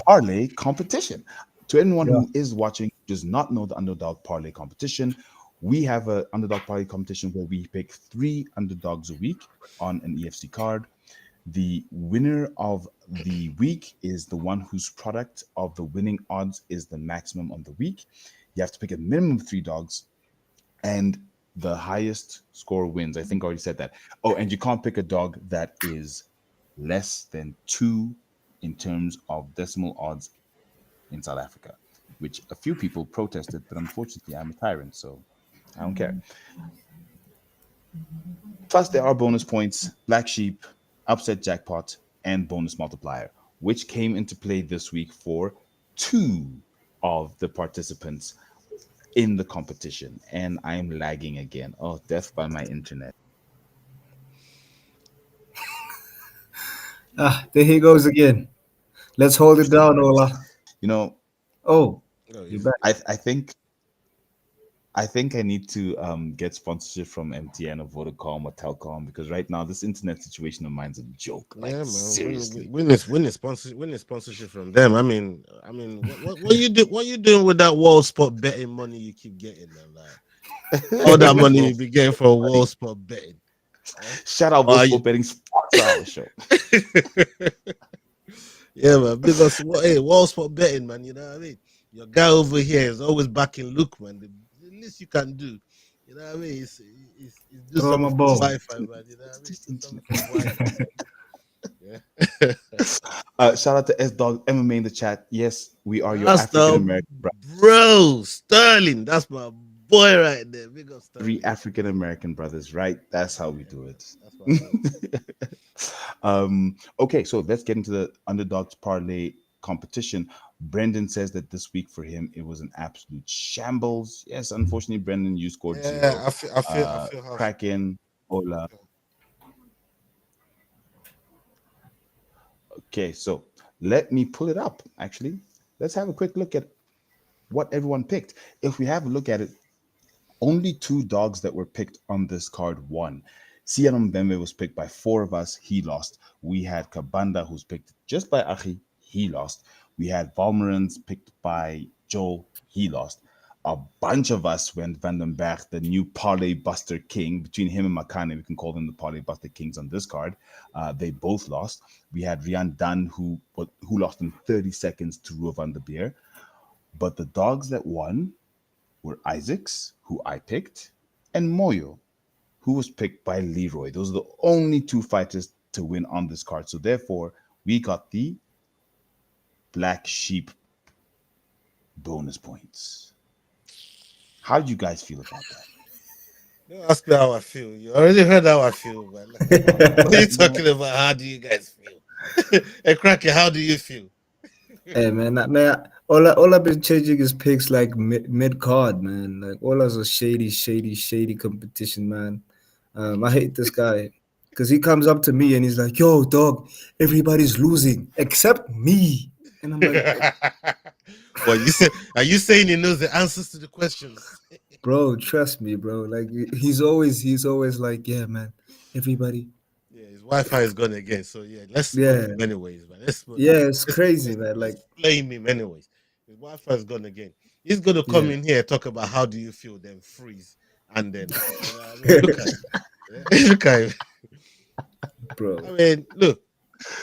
parlay competition. To anyone Yeah. who is watching, does not know the underdog parlay competition, we have an underdog parlay competition where we pick three underdogs a week on an EFC card. The winner of the week is the one whose product of the winning odds is the maximum on the week. You have to pick a minimum of three dogs, and the highest score wins. I think I already said that. Oh, and you can't pick a dog that is less than two in terms of decimal odds in South Africa, which a few people protested, but unfortunately, I'm a tyrant, so I don't care. Plus, there are bonus points, black sheep, upset jackpot, and bonus multiplier, which came into play this week for two of the participants in the competition. And I'm lagging again. Oh, death by my internet. Ah, there he goes again. Let's hold it down, Ola. You know, Oh, No, you're he's back. I think I need to get sponsorship from MTN or Vodacom or Telcom, because right now this internet situation of mine's a joke. Like yeah, man. seriously. Win the sponsorship from them. I mean, what you do? What you doing with that wall spot betting money you keep getting, man? Like all that money Well, you be getting for wall spot betting. Huh? shout out Are Wolf you? for betting sponsor our show. Yeah, man. Big us, hey, wall spot betting, man. You know what I mean? Your guy over here is always backing Luke, man. The least you can do, You know what I mean? It's do Throw him a something for the bone. Wi-Fi, man. You know what I mean? Do something for the Wi-Fi. Yeah. Shout out to S Dog MMA in the chat. Yes, we are your That's African the American brothers. bro Sterling. That's my boy right there. Big up Three Sterling. African American brothers, right? That's how we Yeah, do man. it. That's what I mean. Okay, so let's get into the underdogs parlay competition. Brendan says that this week for him it was an absolute shambles. Yes, unfortunately, Brendan, you scored Yeah, zero. I feel how. Kraken, Ola. Okay, so let me pull it up. Actually, let's have a quick look at what everyone picked. If we have a look at it, only two dogs that were picked on this card won. Sian Mbembe was picked by four of us. He lost. We had Kabanda, who's picked just by Achi. He lost. We had Valmerans picked by Joel. He lost. A bunch of us went Vandenberg, the new parlay buster king. Between him and Makane, we can call them the parlay buster kings on this card. They both lost. We had Rian Dunn, who lost in 30 seconds to Ruo van der Beer. But the dogs that won were Isaacs, who I picked, and Moyo, who was picked by Leroy. Those are the only two fighters to win on this card. So therefore, we got the black sheep bonus points. How do you guys feel about that? Don't ask me how I feel. You already heard how I feel, man. What are you talking about? How do you guys feel? Hey, Cracky, how do you feel? Hey man, man, all I've been changing is picks like mid card, man. Like all that's a shady competition, man. I hate this guy because he comes up to me and he's like, "Yo, dog, everybody's losing except me," and I'm like, Well, you say, are you saying he knows the answers to the questions? "Bro, trust me, bro." Like he's always like, "Yeah, man, everybody." Yeah, his Wi-Fi is gone again. So yeah, let's smoke Yeah, him anyways, man. yeah, it's crazy, man. Let's Like, flame him anyways. His Wi-Fi is gone again. He's gonna come yeah, in here talk about how do you feel, then freeze, and then you know what I mean. Look at him. Yeah, look at him. I bro. mean, look,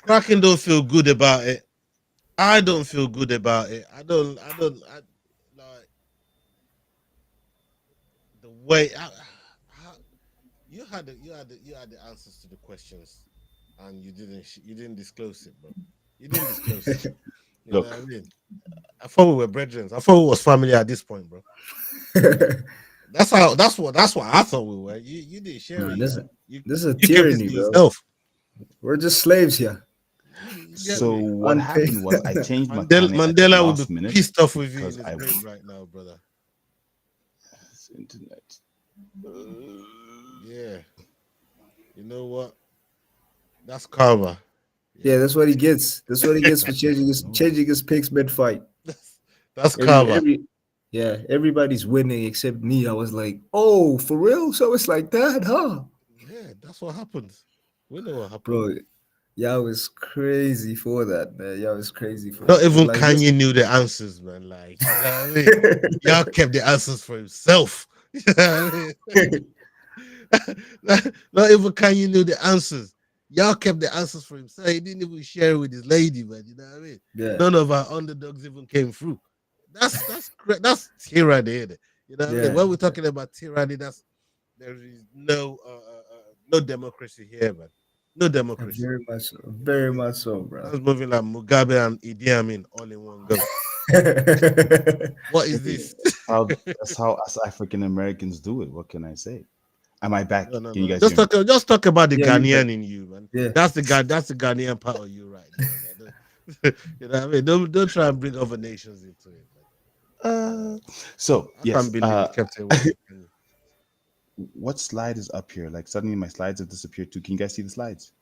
Kraken don't feel good about it. I don't feel good about it. I like the way how, you had the answers to the questions, and you didn't disclose it, bro. You didn't disclose it. You know what I Look, mean? I thought we were brethren. I thought we was family at this point, bro. That's what I thought we were. You didn't share Man, it. You this is a you kept it tyranny, to bro. yourself. We're just slaves here. You get so me? what Unpaid. happened was I changed Makane at the Mandela will be last minute pissed off with you in because his I grave right now, brother. internet. Yeah. You know what? That's karma. Yeah, Yeah. that's what he gets. That's what he gets for changing his picks mid fight. That's Every karma. every yeah, everybody's winning except me. I was like, oh, for real? So it's like that, huh? Yeah, that's what happens. We know what happened. Bro, y'all was crazy for that, man. Y'all was crazy for Not that. But even like this Kanye knew the answers, man. Like, you know what I mean? Y'all kept the answers for himself. You know what I mean? Not even Kanye knew the answers. Y'all kept the answers for himself. He didn't even share it with his lady, man. You know what I mean? yeah, None of our underdogs even came through. That's tyranny, innit? You know what I mean? yeah. When we're talking about tyranny, there is no democracy here, man. No democracy. Very much so. You know what I Very mean? much so, bro. That's moving like Mugabe and Idi Amin all in one go. What is this? That's how us African Americans do it. What can I say? Am I back? No, no, Can you no. guys hear me? Just talk about the Yeah, you bet. Ghanaian in you, man. Yeah. That's the Ghanaian part of you right there, man. You know what I mean? Don't try and bring other nations into it, man. Uh, so I yes. can't believe you kept it away. What slide is up here? Like suddenly my slides have disappeared too. Can you guys see the slides?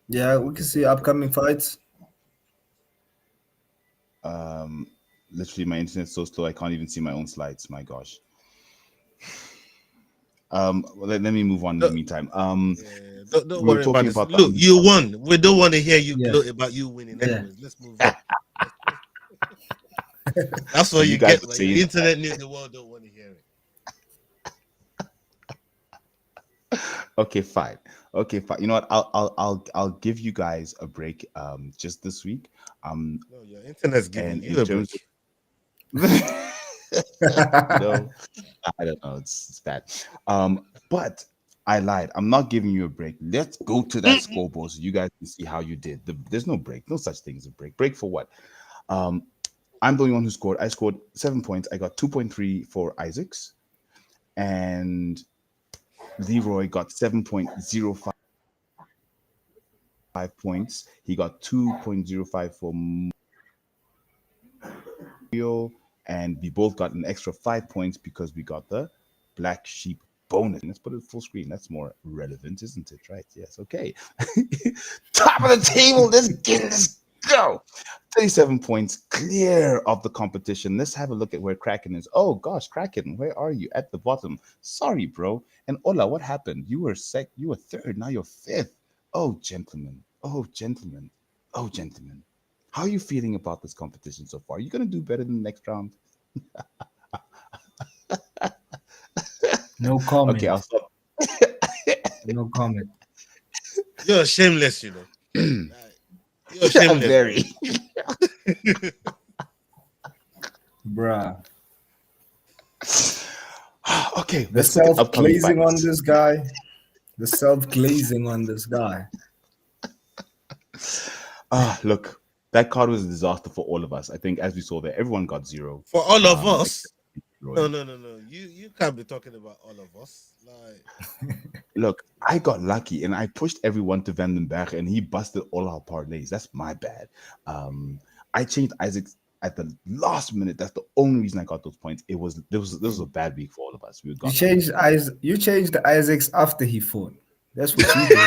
Yeah, we can see upcoming fights. Um, Literally my internet's so slow I can't even see my own slides. My gosh. Well, let me move on in the Don't, meantime. yeah, don't We were worry about talking this. about the Look, you underdog. won. We don't want to hear you Yeah, gloat about you winning, yeah. anyways. Let's move on. That's So what you you guys get, were man. Your saying that. internet knew the world don't want to hear it. Okay, fine. Okay, fine. You know what? I'll give you guys a break. Just this week. No, your internet's giving And you in a terms break. of you know, I don't know. It's bad. But I lied. I'm not giving you a break. Let's go to that scoreboard so you guys can see how you did. There's no break. No such thing as a break. Break for what? Um, I'm the only one who scored. I scored 7 points. I got 2.3 for Isaacs, and Leroy got 7.05 points. He got 2.05 for Mario, and we both got an extra 5 points because we got the black sheep bonus. Let's put it full screen. That's more relevant, isn't it? Right? Yes. Okay. Top of the table. Let's get this go. 37 points clear of the competition. Let's have a look at where Kraken is. Oh gosh, Kraken, where are you? At the bottom. Sorry, bro. And Ola, what happened? You were third, now you're fifth. Oh gentlemen. Oh gentlemen. Oh gentlemen. How are you feeling about this competition so far? Are you gonna do better than the next round? No Okay, I'll comment. stop. No comment. You're shameless, you know. Like, you're shameless, bro. Very. Bruh. Okay, The let's look at self upcoming glazing on fights. this guy. The self glazing on this guy. Look, that card was a disaster for all of us. I think, as we saw there, everyone got zero, For all of except us. No, Roy. no, no, no. You can't be talking about all of us. Like, Look, I got lucky and I pushed everyone to Vandenberg and he busted all our parlays. That's my bad. I changed Isaac at the last minute. That's the only reason I got those points. This was a bad week for all of us. We You got lucky. changed You changed the Isaacs after he fought. That's what you did.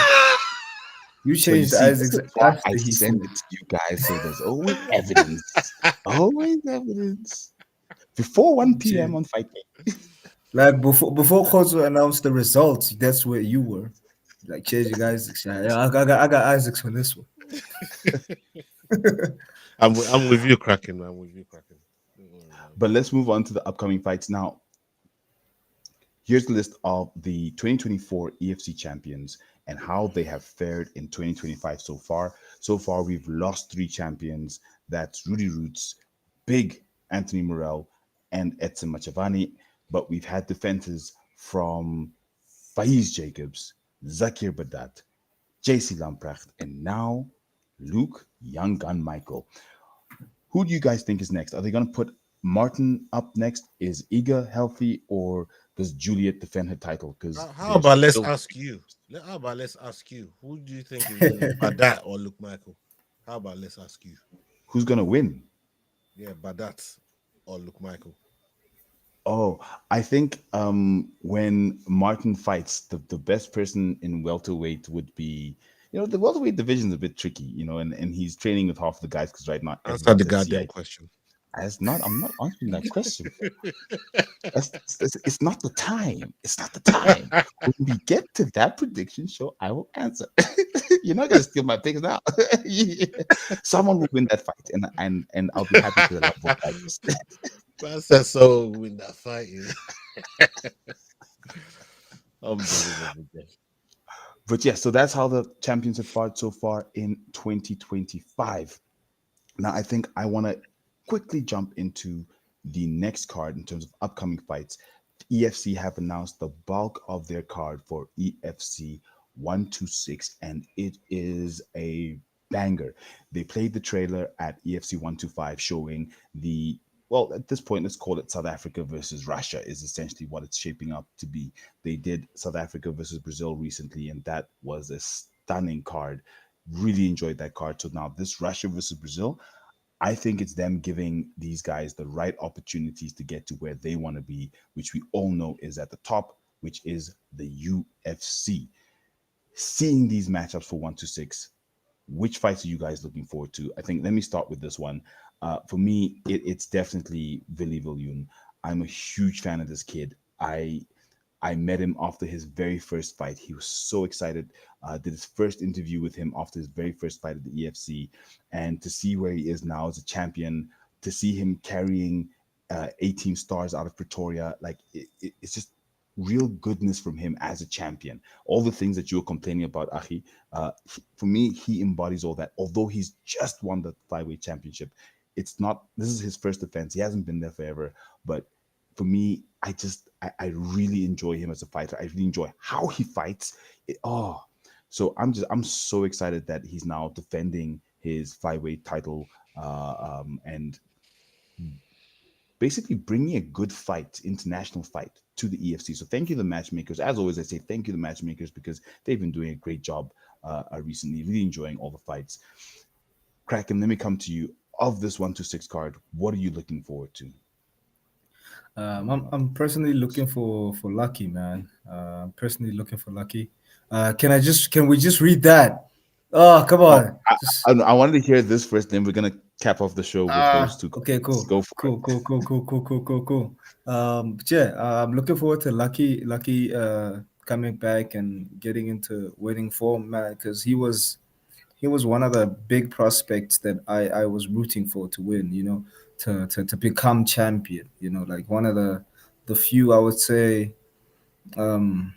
You So you changed the see, this Isaacs is why I after he send fought. it to you guys. So there's always evidence. Always evidence. Before 1 p.m. Shit. on Fight Day. Like before Kozo announced the results, that's where you were. Like change your Isaacs. Yeah, I got Isaacs on this one. I'm with you, cracking, man. I'm with you, cracking. Don't worry, man. But let's move on to the upcoming fights now. Here's the list of the 2024 EFC champions and how they have fared in 2025 so far. So far, we've lost three champions. That's Rudy Roots, Big Anthony Morel, and Edson Machavani. But we've had defenses from Faiz Jacobs, Zakir Badat, JC Lamprecht, and now Luke Young Gun Michael. Who do you guys think is next? Are they going to put Martin up next? Is Iga healthy, or does Juliet defend her title? Because How there's about let's still ask you? How about let's ask you? Who do you think is winning, Badat or Luke Michael? How about let's ask you? who's going to win. Yeah, Badat or Luke Michael. Oh, I think when Martin fights, the best person in welterweight would be, the welterweight division is a bit tricky, and he's training with half the guys because right now Answer everyone's the at goddamn CI. question. I'm not answering that question. It's not the time. It's not the time. When we get to that prediction show, I will answer. You're not gonna steal my picks now. Yeah. Someone will win that fight, and I'll be happy because I love both fighters. Man said so win that fight. You know? Unbelievable. Bro. But yeah, so that's how the champions have fared so far in 2025. Now, I think I want to quickly jump into the next card in terms of upcoming fights. EFC have announced the bulk of their card for EFC 126, and it is a banger. They played the trailer at EFC 125 showing well, at this point, let's call it South Africa versus Russia, is essentially what it's shaping up to be. They did South Africa versus Brazil recently, and that was a stunning card. Really enjoyed that card. So now, this Russia versus Brazil, I think it's them giving these guys the right opportunities to get to where they want to be, which we all know is at the top, which is the UFC. Seeing these matchups for 126, which fights are you guys looking forward to? I think let me start with this one. For me, it's definitely Willy Viljoen. I'm a huge fan of this kid. I met him after his very first fight. He was so excited. Did his first interview with him after his very first fight at the EFC, and to see where he is now as a champion, to see him carrying 18 stars out of Pretoria, like it's just real goodness from him as a champion. All the things that you were complaining about, Achi, for me, he embodies all that. Although he's just won the flyweight championship, it's not. This is his first defense. He hasn't been there forever, but for me, I really enjoy him as a fighter. I really enjoy how he fights. So I'm so excited that he's now defending his flyweight title, and basically bringing a good fight, international fight, to the EFC. So thank you, the matchmakers. As always, I say thank you, the matchmakers, because they've been doing a great job recently. Really enjoying all the fights. Kraken, let me come to you. Of this 126 card, what are you looking forward to? I'm personally looking for Lucky, man. I'm personally looking for Lucky. Can we just read that? Oh, come Oh, on. Just I wanted to hear this first, then we're gonna cap off the show with those two okay, cards. cool. Go for it. Cool, cool, cool, cool, cool, cool, cool, cool. But yeah, I'm looking forward to Lucky coming back and getting into winning form, man, because he was one of the big prospects that I was rooting for to win, to become champion, like one of the few, I would say, um,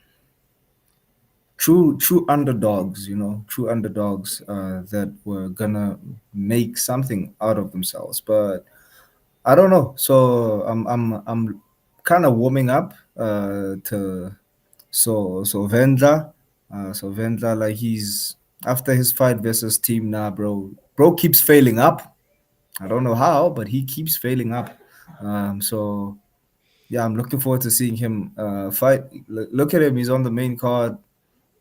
true underdogs, true underdogs that were gonna make something out of themselves. But I don't know. So I'm kind of warming up to Vendra. So Vendra, like he's after his fight versus Team Nah, bro. Bro keeps failing up. I don't know how, but he keeps failing up. So yeah, I'm looking forward to seeing him fight. Look at him; he's on the main card,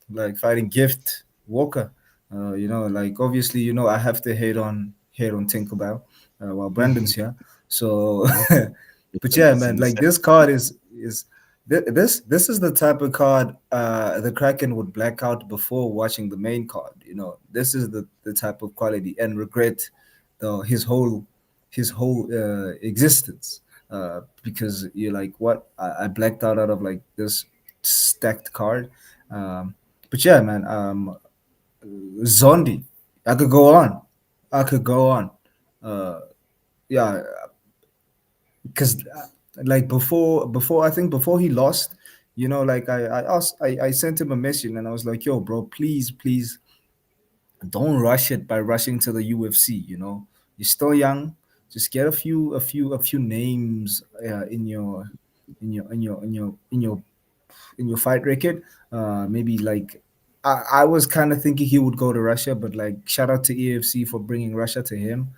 like fighting Gift Walker. Like obviously, I have to hate on Tinkerbell while Brandon's here. So, but yeah, man, like this card is this is the type of card the Kraken would black out before watching the main card. This is the type of quality and regret his whole existence. Because you're like, what? I blacked out of like this stacked card. Um, but yeah, man, Zondi, I could go on. I could go on. Uh, yeah, because like before I think before he lost, like I sent him a message and I was like, yo, bro, please don't rush it by rushing to the UFC. You're still young. Just get a few names in your fight record. Maybe like I was kind of thinking he would go to Russia, but like shout out to EFC for bringing Russia to him.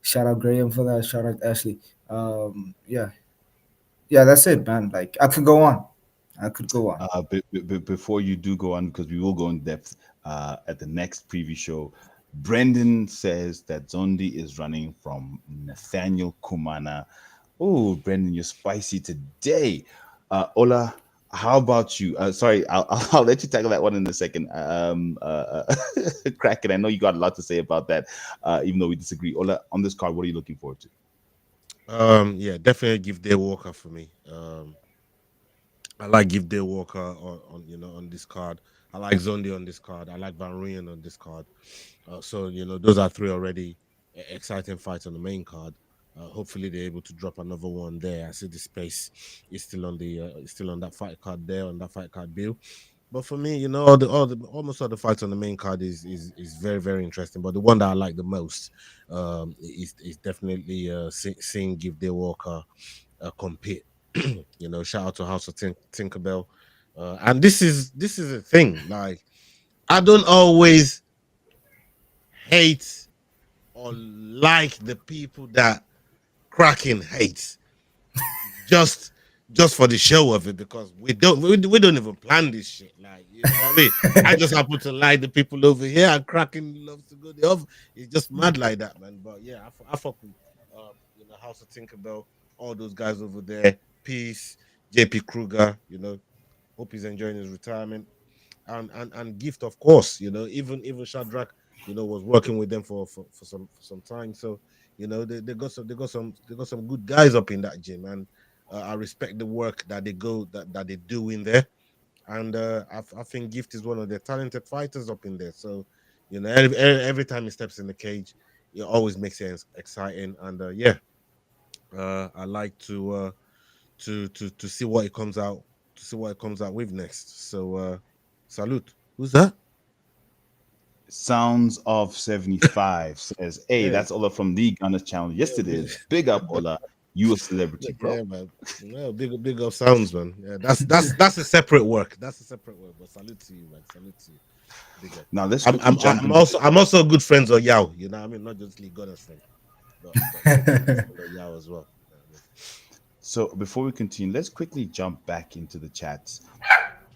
Shout out Graham for that. Shout out Ashley. Yeah, yeah, that's it, man. Like I could go on. I could go on. Before you do go on, because we will go in depth at the next preview show, Brendan says that Zondi is running from Nathaniel Kumana. Oh, Brendan, you're spicy today. Ola, how about you? Sorry, I'll let you tackle that one in a second. Kraken, I know you got a lot to say about that, even though we disagree. Ola, on this card, what are you looking forward to? Yeah, definitely give Day Walker for me. I like Give Day Walker on this card. I like Zondi on this card. I like Van Rooyen on this card. So those are three already exciting fights on the main card. Hopefully they're able to drop another one there. I see the space is still on the still on that fight card there on that fight card bill. But for me, almost all the fights on the main card is very very interesting. But the one that I like the most is definitely seeing Give Day Walker compete. Shout out to House of Tinkerbell. And this is a thing. Like I don't always hate or like the people that Kraken hates just just for the show of it because we don't even plan this shit. Like what I mean? I just happen to like the people over here and Kraken loves to go the other. It's just mad like that, man. But yeah, I fuck with House of Tinkerbell, all those guys over there. Peace, JP Kruger. Hope he's enjoying his retirement and Gift, of course. Even Shadrach, was working with them for some time. So they got some good guys up in that gym, and I respect the work that they do in there. And I think Gift is one of the talented fighters up in there. So every time he steps in the cage, it always makes it exciting. And yeah, I like to see what it comes out with next. So salute. Who's that? Sounds of 75 says, hey, Yeah, that's Ola from the Gunners channel. Yes, yeah, it is. Big up, Ola. You a celebrity, bro. Yeah, man. No, big up sounds, man. Yeah, that's a separate work. That's a separate work. But salute to you, man. Salute to you. Big up. Now let's quickly jump I'm into also good friends on Yao. You know what I mean? Not just Lee Goddard's friend, but good friend on Yao as well. You know what I mean? so before we continue, let's quickly jump back into the chats.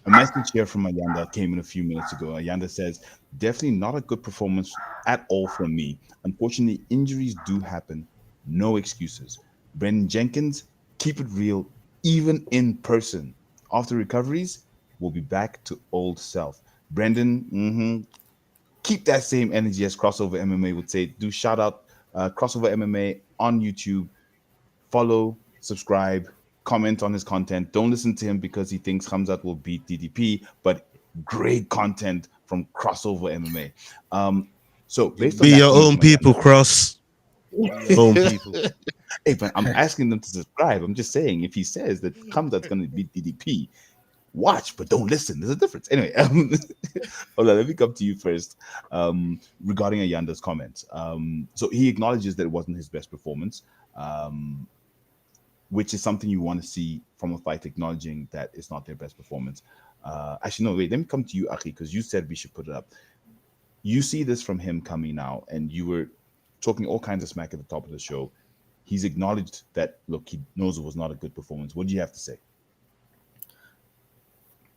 A message here from Ayanda came in a few minutes ago. Ayanda says, definitely not a good performance at all from me. Unfortunately, injuries do happen. No excuses. Brendan Jenkins, keep it real, even in person. After recoveries, we'll be back to old self. Brendan, keep that same energy as Crossover MMA would say. Do shout out Crossover MMA on YouTube. Follow, subscribe, comment on his content. Don't listen to him because he thinks Hamzat will beat DDP, but great content from Crossover MMA. So based on Be that your comment own from people, Ayanda, Cross. Be your own people. hey, but I'm asking them to subscribe. I'm just saying if he says that Hamzat's going to beat DDP, watch, but don't listen. There's a difference. Anyway, hold on, let me come to you first regarding Ayanda's comments. So he acknowledges that it wasn't his best performance. Which is something you want to see from a fight, acknowledging that it's not their best performance. Actually, no, wait, let me come to you, Aki, because you said we should put it up. You see this from him coming now, and you were talking all kinds of smack at the top of the show. He's acknowledged that, look, he knows it was not a good performance. What do you have to say?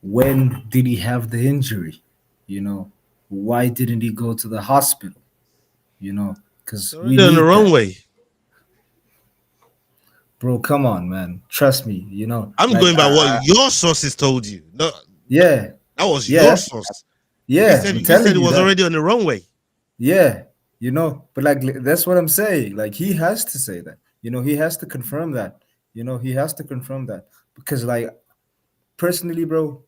When did he have the injury? You know, why didn't he go to the hospital? You know, It's because we already on the need wrong that. way. Bro, come on, man. Trust me, you know, I'm like, going by what your sources told you. No, yeah, that was your yeah, source. yeah, I'm He said telling it you was that. already on the wrong way. Yeah, you know, but like that's what I'm saying. Like he has to say that. You know, he has to confirm that. You know, he has to confirm that because, like, personally, bro,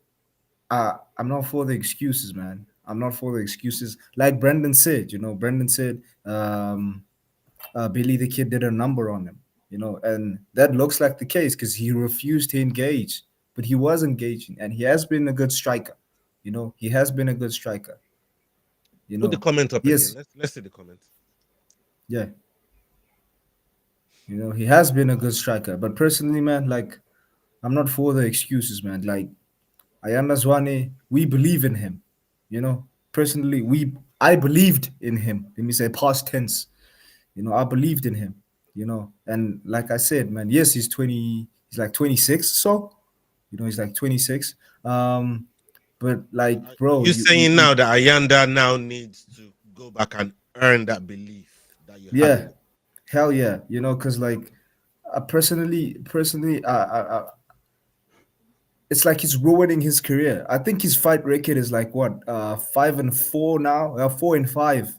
I'm not for the excuses, man. I'm not for the excuses. Like Brendan said, you know, Brendan said, Billy the Kid did a number on him. You know, and that looks like the case because he refused to engage, but he was engaging, and he has been a good striker. You know, he has been a good striker. You Put the know, comment up again. yes, Let's see the comment. yeah. You know, he has been a good striker. But personally, man, like I'm not for the excuses, man. Like Ayanda Zwane, we believe in him. You know, personally, I believed in him. Let me say past tense. You know, I believed in him. You know, and like I said, man, yes, he's like 26, so he's like 26. But like, Are bro, you saying now that Ayanda now needs to go back and earn that belief that you had in yeah, him? hell yeah, because like personally, it's like he's ruining his career. I think his fight record is like what, 5-4 now, 4-5.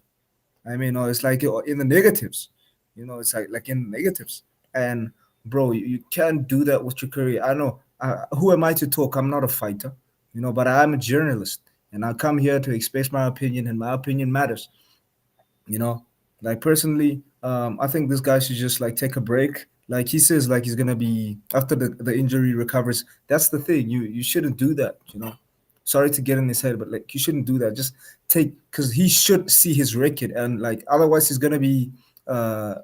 I mean, it's like in the negatives. It's like in the negatives. And bro, you can't do that with your career. I know. Who am I to talk? I'm not a fighter, but I'm a journalist, and I come here to express my opinion, and my opinion matters. you know like personally, I think this guy should just like take a break. Like he says, like he's gonna be after the injury recovers. That's the thing, you shouldn't do that. Sorry to get in his head, but like you shouldn't do that. Just take, because he should see his record, and like otherwise he's gonna be a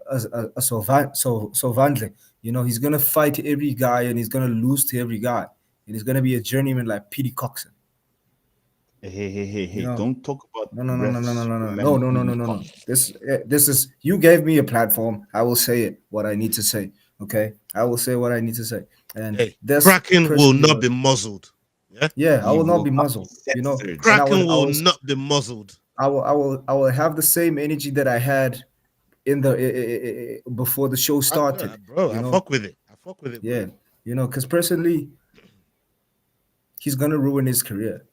Sovandle. He's gonna fight every guy, and he's gonna lose to every guy, and he's gonna be a journeyman like Petey Coxon. Hey, hey, hey, you hey, know don't talk about no, no, no, no, no, no, refs. no, no, Remember no, no, who no, you no, fought. no. This is you gave me a platform. I will say it. What I need to say. Okay, I will say what I need to say. And Hey, this Kraken will personally, not bro. be muzzled. Yeah, Yeah, I He will not will be not be muzzled. censored. And Kraken will not be muzzled. I will have the same energy that I had in the before the show started. Bro, You I know, fuck with it. I fuck with it, bro. yeah. Because personally, he's gonna ruin his career.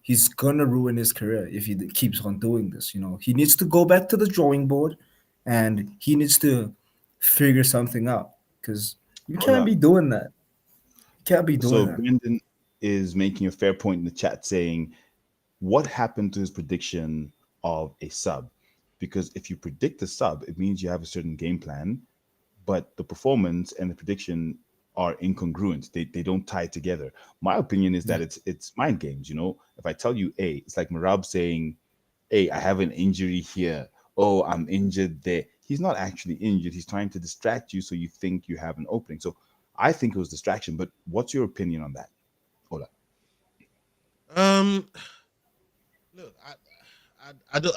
He's gonna ruin his career if he keeps on doing this. He needs to go back to the drawing board, and he needs to figure something out, because you Hold can't on. be doing that. You can't be doing So that. Brendan is making a fair point in the chat saying, what happened to his prediction of a sub? Because if you predict a sub, it means you have a certain game plan, but the performance and the prediction are incongruent. They don't tie together. My opinion is that Yeah, it's mind games. If I tell you A, it's like Marab saying, hey, I have an injury here. Oh, I'm injured there. he's not actually injured. He's trying to distract you so you think you have an opening. So I think it was distraction. But what's your opinion on that, Ola? Um, look, I don't,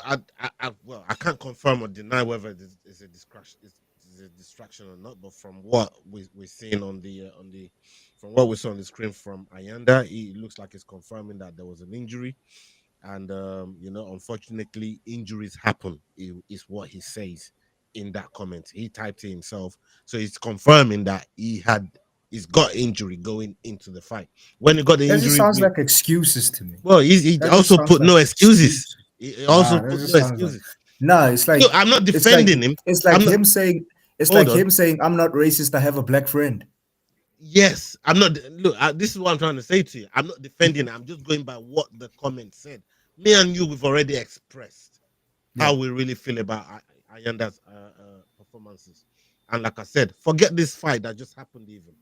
well, I can't confirm or deny whether it's a distraction, it's a distraction or not. But from what we're seeing from what we saw on the screen from Ayanda, it looks like it's confirming that there was an injury. And unfortunately, injuries happen. Is what he says in that comment. He typed it himself, so he's confirming that he's got injury going into the fight. When he got the That just injury, sounds like excuses to me. well, he That just also sounds put like no excuses. excuses. He Nah, also that put just no sounds like excuses. nah. Look, I'm not It's like defending him. it's like I'm not. him saying it's Hold like on. him saying I'm not racist. I have a black friend. Yes, I'm not. Look, this is what I'm trying to say to you. I'm not defending it. I'm just going by what the comment said. Me and you, we've already expressed Yeah, how we really feel about Ayanda's performances. And like I said, forget this fight that just happened. Even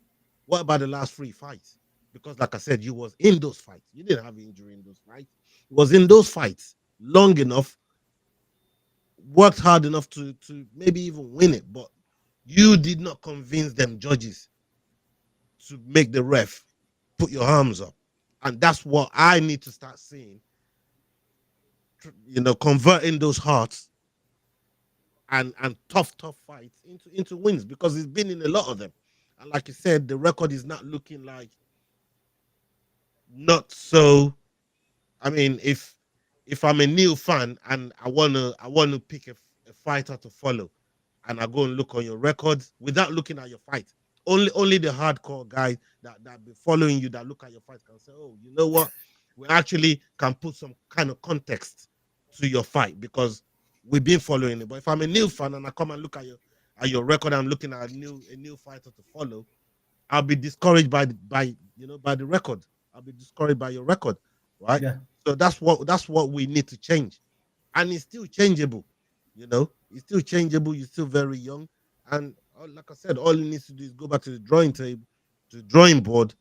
what about the last three fights? Because like I said, you was in those fights. You didn't have injury in those fights. You was in those fights long enough, worked hard enough to maybe even win it, but you did not convince them judges to make the ref put your arms up. And that's what I need to start seeing, converting those hearts and tough fights into wins, because he's been in a lot of them. And like you said, the record is not looking like, not so. I mean, if I'm a new fan and I wanna pick a fighter to follow, and I go and look on your records without looking at your fight, only the hardcore guys that be following you, that look at your fight, can say, oh, you know what, we actually can put some kind of context to your fight, because we've been following it. But if I'm a new fan and I come and look at your record, I'm looking at a new fighter to follow, I'll be discouraged by the record. I'll be discouraged by your record, right? yeah, So that's what we need to change, and it's still changeable. It's still changeable. You're still very young, and like I said, all you need to do is go back to the drawing table, to the drawing board.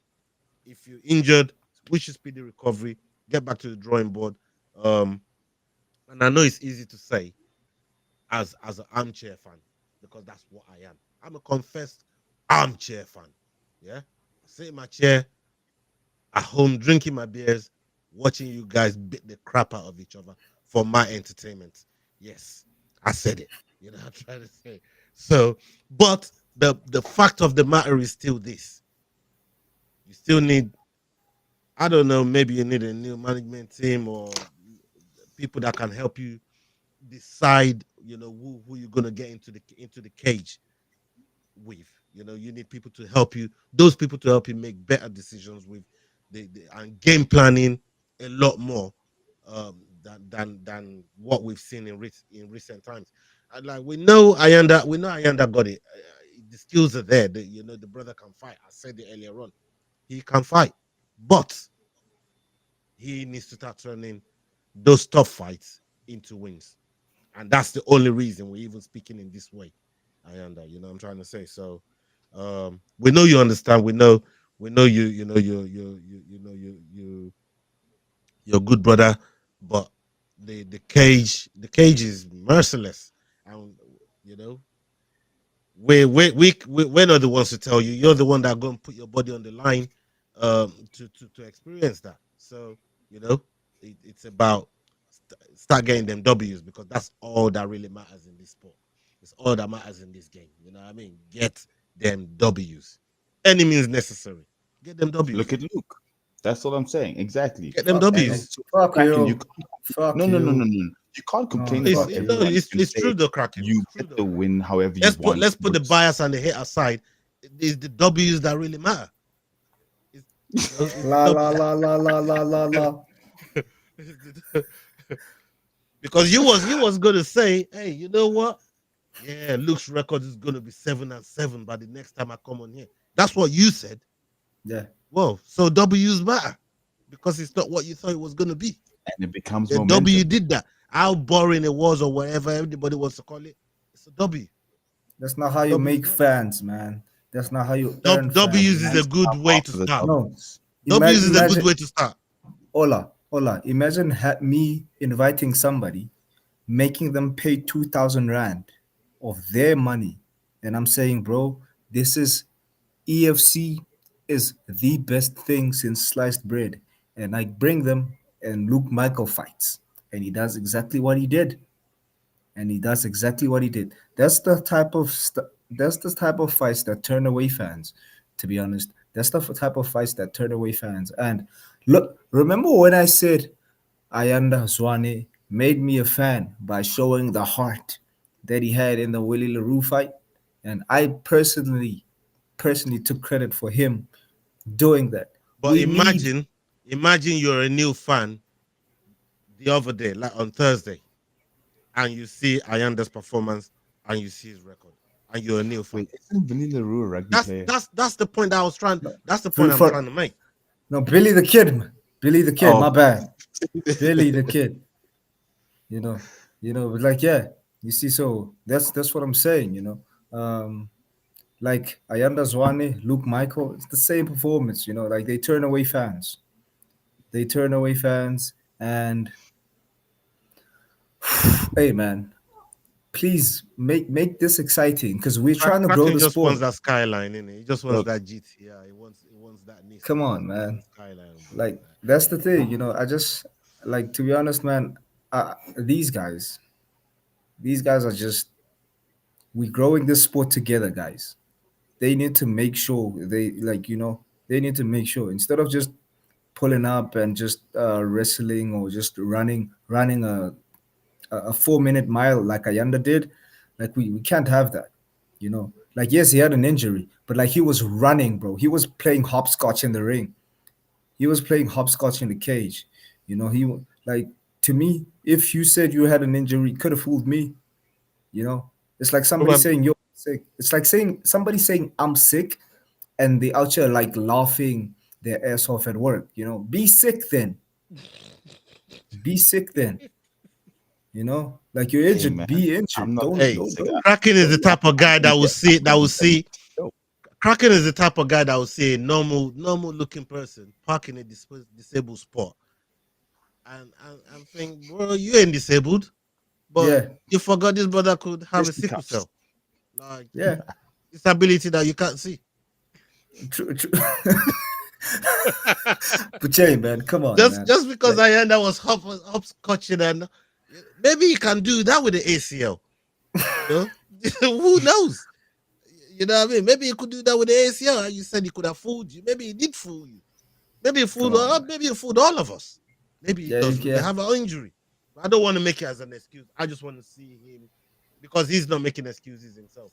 If you're injured, wish you speedy recovery. Get back to the drawing board. Um, and I know it's easy to say as an armchair fan, because that's what I am. I'm a confessed armchair fan. Yeah, I sit in my chair at home, drinking my beers, watching you guys beat the crap out of each other for my entertainment. Yes, I said it. I'm trying to say. So, but the fact of the matter is still this: you still need, I don't know, maybe you need a new management team, or people that can help you decide, who you're gonna get into the cage with. You need people to help you, those people to help you make better decisions with and game planning a lot more, than what we've seen in recent times. And like we know Ayanda got it. The skills are there. The brother can fight. I said it earlier on. He can fight, but he needs to start turning those tough fights into wins, and that's the only reason we're even speaking in this way. Ayanda, I'm trying to say. So, we know you understand. We know you. You're a good brother, but the cage is merciless, and you know we're not the ones to tell you. You're the one that going to put your body on the line, to experience that. So it's about start getting them W's, because that's all that really matters in this sport. It's all that matters in this game. You know what I mean? Get them W's. Any means necessary. Get them Look W's. at Luke. That's what I'm saying. Exactly. Get them fuck And you, W's. so fuck Kraken, you you, can't, fuck no, no, no, no, you. no. You can't No, complain It's about fuck it, no, you. everyone. it's You it's say true though, Kraken. you It's true get though. the win however you Let's put want. let's put the Looks bias and the hate aside. It's the W's that really matter. It's, it's the La la W. la la la la la la. It's the- because you was gonna say, hey, you know what? Yeah, Luke's record is gonna be 7-7 by the next time I come on here. That's what you said. Yeah, Well, so W's matter, because it's not what you thought it was gonna be. and it becomes The W momentum. did that. How boring it was, or whatever everybody wants to call it. It's a W. that's not how you W's make matter. fans, man. That's not how you earn fans, W's is man. a Fans good come way to after the start. No, W's. W's is a good imagine, way to start. Ola. Imagine me inviting somebody, making them pay 2,000 rand. of their money. And I'm saying, bro, this is EFC is the best thing since sliced bread. And I bring them, and Luke Michael fights. And he does exactly what he did. And he does exactly what he did. That's the type of fights that turn away fans, to be honest. That's the type of fights that turn away fans. And look, remember when I said Ayanda Zwane made me a fan by showing the heart that he had in the Willie LaRue fight? And I personally took credit for him doing that. But We need, imagine you're a new fan the other day, like on Thursday, and you see Ayanda's performance and you see his record, and you're a new fan. Wait, isn't Vanilla Rue a rugby That's player? that's that's the point that I was trying. no, That's the point I'm for trying to make. no, Billy the Kid, man. Billy the Kid, Oh, my bad. Billy the Kid. you know but like, yeah, you see, so that's what I'm saying, like Ayanda Zwane, Luke Michael, it's the same performance, like they turn away fans, and hey man, please make this exciting because we're trying to grow Kraken the just wants sport. that skyline, innit? He just wants look, that GT. He wants that Come Nissan. He on, wants that man. skyline, bro. Like, that's the thing, I just, like, to be honest, man, these guys are just, we growing this sport together, guys. They need to make sure they need to make sure, instead of just pulling up and just wrestling or just running a 4 minute mile like Ayanda did. Like, we can't have that, like, yes, he had an injury, but like, he was running, bro. He was playing hopscotch in the ring. He was playing hopscotch in the cage. Like, to me, if you said you had an injury, could have fooled me. you know it's like somebody Probably, saying, yo, I'm sick. It's like saying somebody saying, I'm sick, and they out here like laughing their ass off at work. Be sick then. Be sick then. Like, you're hey injured, man, be I'm injured. not Don't hey, being don't sick. don't Kraken is the don't laugh. type of guy that will see that will Defend see. myself. Kraken is the type of guy that will see a normal looking person parking a disabled spot and think, bro, you ain't disabled, but Yeah, you forgot this brother could have a sickle Fisticuffs. cell, like yeah. disability that you can't see. True, true. But hey, man, come on, just man. just because Like, I heard that was hopscotching, and maybe you can do that with the ACL. You know, who knows? You know what I mean? Maybe you could do that with the ACL. And you said he could have fooled you. Maybe he did fool you. Maybe he come fooled. on, man. Maybe he fooled all of us. Maybe he Yeah, does really yeah, have an injury. I don't want to make it as an excuse. I just want to see him because he's not making excuses himself.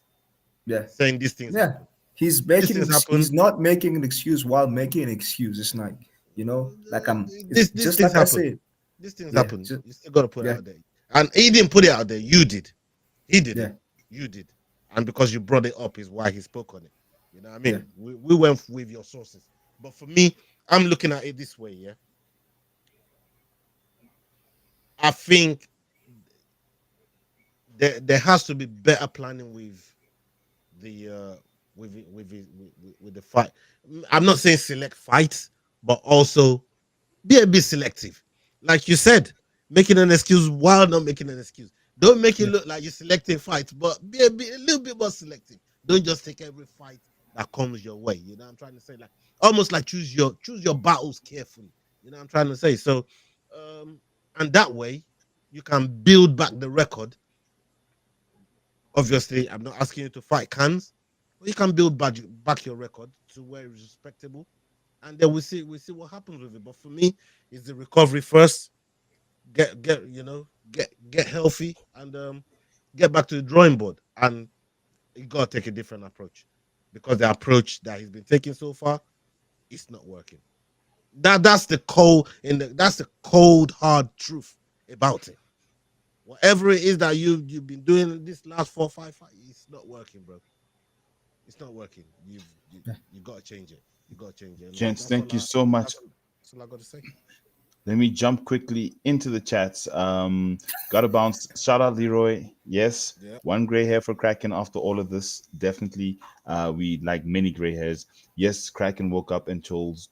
yeah, Saying these things yeah. happen. He's These things he's happen. not making an excuse while making an excuse. It's like, like, it's These just things like I happen. said. These things Yeah, happen. just, You still gotta put it yeah, out there. And he didn't put it out there. You did. He yeah, didn't. You did. And because you brought it up is why he spoke on it. You know what I yeah, mean? We went with your sources. But for me, I'm looking at it this way, yeah. I think there has to be better planning the with the fight. I'm not saying select fights, but also be a bit selective. Like you said, making an excuse while not making an excuse. Don't make it yeah, look like you're selecting fights, but be a little bit more selective. Don't just take every fight that comes your way. You know what I'm trying to say? Like almost like choose your battles carefully. You know what I'm trying to say? So and that way you can build back the record. Obviously, I'm not asking you to fight cans, but you can build back your record to where it's respectable, and then we see what happens with it. But for me, it's the recovery first. Get healthy and get back to the drawing board. And you gotta take a different approach because the approach that he's been taking so far is not working. That's the cold hard truth about it. Whatever it is that you've been doing this last 4 5 fights, it's not working, bro. It's not working. You got to change it. You got to change it. And Gents, that's thank all you I so much. that's all I got to say. Let me jump quickly into the chats. Gotta bounce. Shout out Leroy. Yes, Yeah. one gray hair for Kraken after all of this. Definitely, we like many gray hairs. Yes, Kraken woke up and chose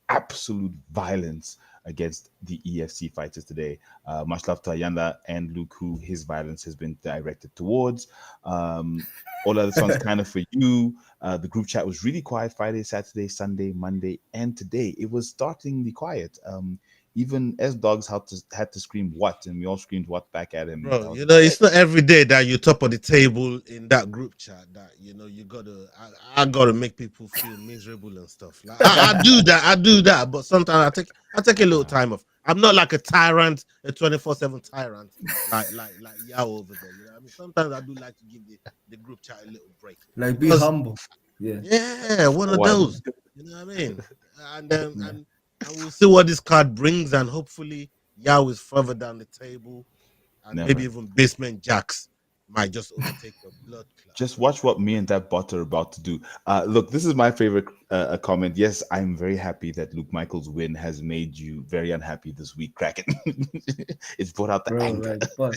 absolute violence against the EFC fighters today. Much love to Ayanda and Luke, who his violence has been directed towards. All other songs kind of for you. The group chat was really quiet Friday, Saturday, Sunday, Monday, and today. It was startlingly quiet. Even S Dogs had to scream what, and we all screamed what back at him. Bro, That was you know, about it. it's not every day that you're top of the table in that group chat that you know you gotta I gotta make people feel miserable and stuff. Like I do that, but sometimes I take a little Uh, time off. I'm not like a tyrant, a 24/7 tyrant, like Yao over there. You know what I mean? Sometimes I do like to give the group chat a little break. Like, be Because humble. Yeah. yeah, one for of what? those. You know what I mean? And then Yeah. and we'll see what this card brings, and hopefully Yao is further down the table and maybe Never. even basement jacks might just overtake your blood clot. Just You know watch what me and that bot are about to do. Look, this is my favorite comment. Yes, I'm very happy that Luke Michaels' win has made you very unhappy this week, Kraken. It's brought out the Bro, anger. like, fuck.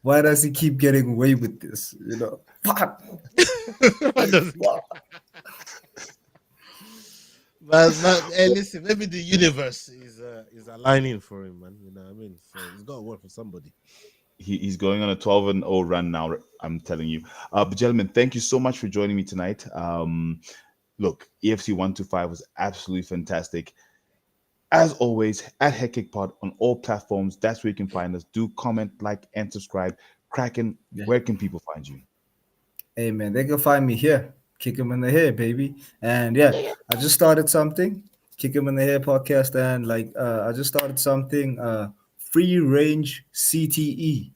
Why does he keep getting away with this? You know? Fuck. what Like, does it fuck. but hey, listen, maybe the universe is aligning for him, man. You know what I mean? So it's got to work for somebody. He's going on a 12-0 run now. I'm telling you. But gentlemen, thank you so much for joining me tonight. Look, EFC 125 was absolutely fantastic. As always, at Head Kick Pod on all platforms. That's where you can find us. Do comment, like, and subscribe. Kraken, Yeah. where can people find you? Hey, man, they can find me here. Kick him in the head, baby. And yeah, I just started something. Kick him in the head podcast. And like, I just started something. Free range CTE.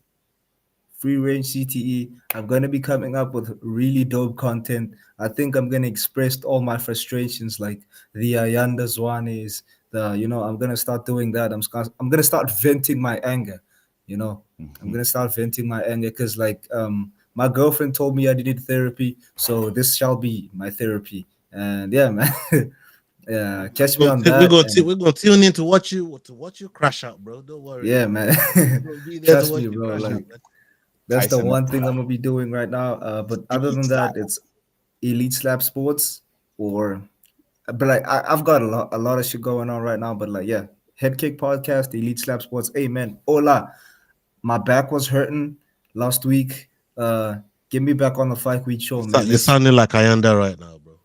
Free range CTE. I'm gonna be coming up with really dope content. I think I'm gonna express all my frustrations, like the Ayanda Zwanes. I'm gonna start doing that. I'm gonna start venting my anger. You know, I'm Mhm. gonna start venting my anger because like my girlfriend told me I needed therapy, so this shall be my therapy. And yeah, man, yeah, catch me on that. And We're gonna tune in to watch you crash out, bro. Don't worry, yeah, man. man, We're gonna be there to trust watch me, you bro. crash Like out, man. that's the Tyson one thing I'm gonna be doing right now. But other Elite than that, style. it's Elite Slap Sports or but like I've got a lot of shit going on right now. But like yeah, Head Kick Podcast, Elite Slap Sports. Amen. Hola, my back was hurting last week. Get me back on the Fight Week show, man. You're Let's sounding like Ayanda right now, bro.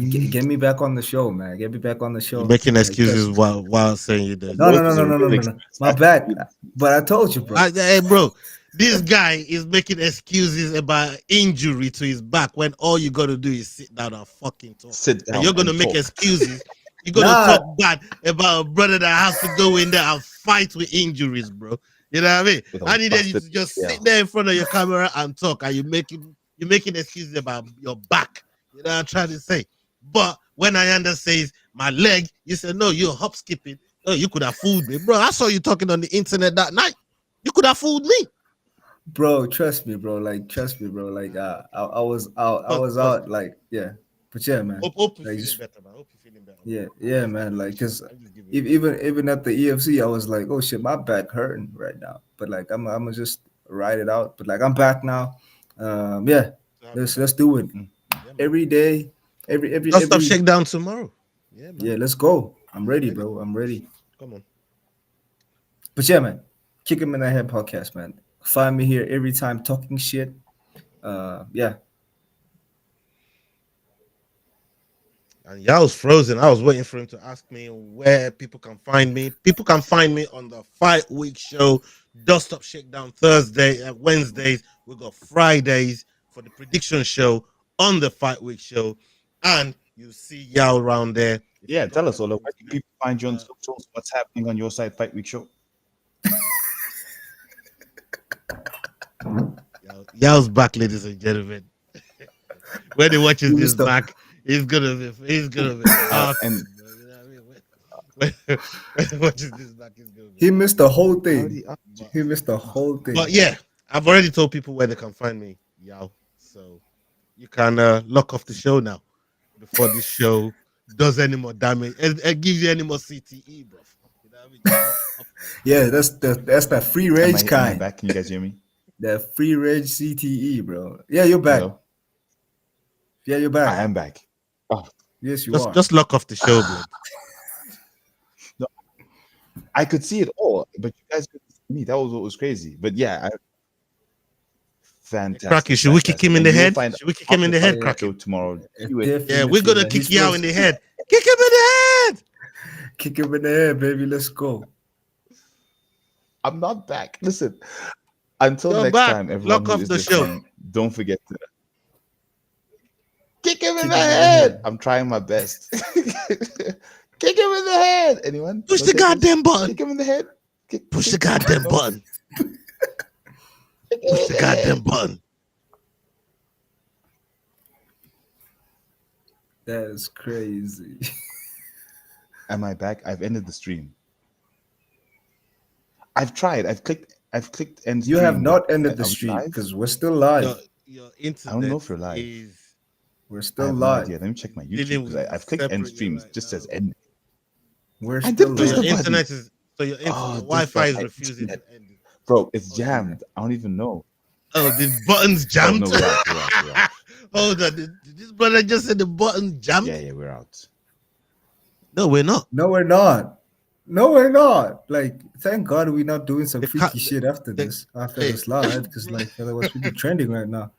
get me back on the show, man. Get me back on the You're show. making Like excuses trust me. while saying you there. No, no, Yours no, is no, a no, no, real no, no. excuse. My back. But I told you, bro. Hey, bro, this guy is making excuses about injury to his back when all you got to do is sit down and fucking talk. Sit And down you're going to and make talk. excuses. You're going to Nah, talk bad about a brother that has to go in there and fight with injuries, bro. You know what I mean? With a I needed you busted to just sit ACL. there in front of your camera and talk, and you're making excuses about your back. You know what I'm trying to say? But when Ayanda says my leg, you say no, you're hop skipping. Oh, you could have fooled me, bro. I saw you talking on the internet that night. You could have fooled me. bro, trust me, bro. Like, trust me, bro. Like, I was out. I was Cause out. Like, yeah. But yeah, man. hope you're Like, feeling just better, man. Hope you're feeling better, man. yeah, I'm yeah, just man. giving you Like, shit. cause I'm just giving you shit. even at the EFC, I was like, oh shit, my back hurting right now. But like, I'm gonna just ride it out. But like, I'm back now. Yeah. To have you Let's back. let's do it Yeah, man. every day. Just stop Every. shakedown tomorrow. Yeah, man. Yeah, let's go. I'm I'm ready, ready. bro. I'm ready. Come on. But yeah, man. Kick him in the head podcast, man. Find me here every time talking shit. Yeah. And yeah, I was frozen. I was waiting for him to ask me where people can find me. People can find me on the Fight Week show, Dust Up Shakedown Thursday, Wednesdays. We got Fridays for the prediction show on the Fight Week show, and you see Yao around there. If you Yeah, drop tell us, your Ola, names, where can people find you on uh, socials? What's happening on your side, Fight Week Show? Yao's back, ladies and gentlemen. When he watches You this Mr. back, he's gonna be And laughing. Bro. You know what I mean? When he watches this back, he's gonna be He missed the laughing. whole I thing. already asked you. But He missed the whole but thing. yeah, I've already told people where they can find me, Yao. So you can lock off the show now before this show does any more damage and gives you any more CTE, bro. You know what I mean? Just lock it off, man. Yeah, that's that free Am range I kind. back? Can you guys hear me? That free range CTE, bro. Yeah, you're back. Hello? Yeah, you're I back. am back. Oh, Yes, you Just are. just lock off the show, blood. no, I could see it all, but you guys couldn't see me. That was what was crazy. But yeah, Cracky, fantastic, should we kick fantastic. him in And the you will head? find Should we kick him in after the fight head, Yeah, Cracky? show tomorrow. Anyway, Yeah, we're definitely, gonna man. kick He's you out supposed in the head. Kick him in the head. kick him in the head, baby. Let's go. I'm not back. Listen, until You're next back. time, everyone Lock who off is the show. listening, don't forget to kick him in Kick the him in the head. head. I'm trying my best. Kick him in the head. Anyone? Push No the takers? goddamn button. Kick him in the head. Kick, Push the kick. goddamn No. button. Kick him Push in the the goddamn head. button. That is crazy. Am I back? I've ended the stream. I've tried. I've clicked end You stream. have not but ended the are we stream live? because we're still live. Your I don't know internet if you're live. is We're I still have no live. idea. Let me check my dealing YouTube because with I've clicked end separate you streams. right Just now. says end. We're I still did So push your the live. button. internet is your Oh, Wi-Fi is I- refusing to end it. Bro, it's Oh, yeah. jammed. I don't even know. Oh, the button's Oh jammed. no, we're out. We're out. We're out. Hold on, did this brother just said the button jammed? Yeah, we're out. No, we're not. No, we're not. No, we're not. Like, thank God we're not doing some They freaky cut- shit after they- this hey. live, because like otherwise we'd be trending right now.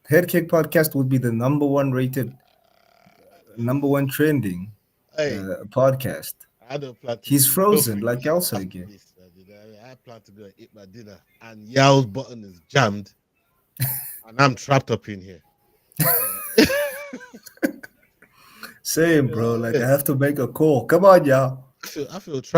Head Kick Podcast would be the number one rated, number one trending Hey, podcast. I don't plan to He's do frozen, nothing like Elsa after again. this, man. I plan to go and eat my dinner, and Yao's button is jammed, and I'm trapped up in here. Same, bro. Like I have to make a call. Come on, y'all. I feel trapped.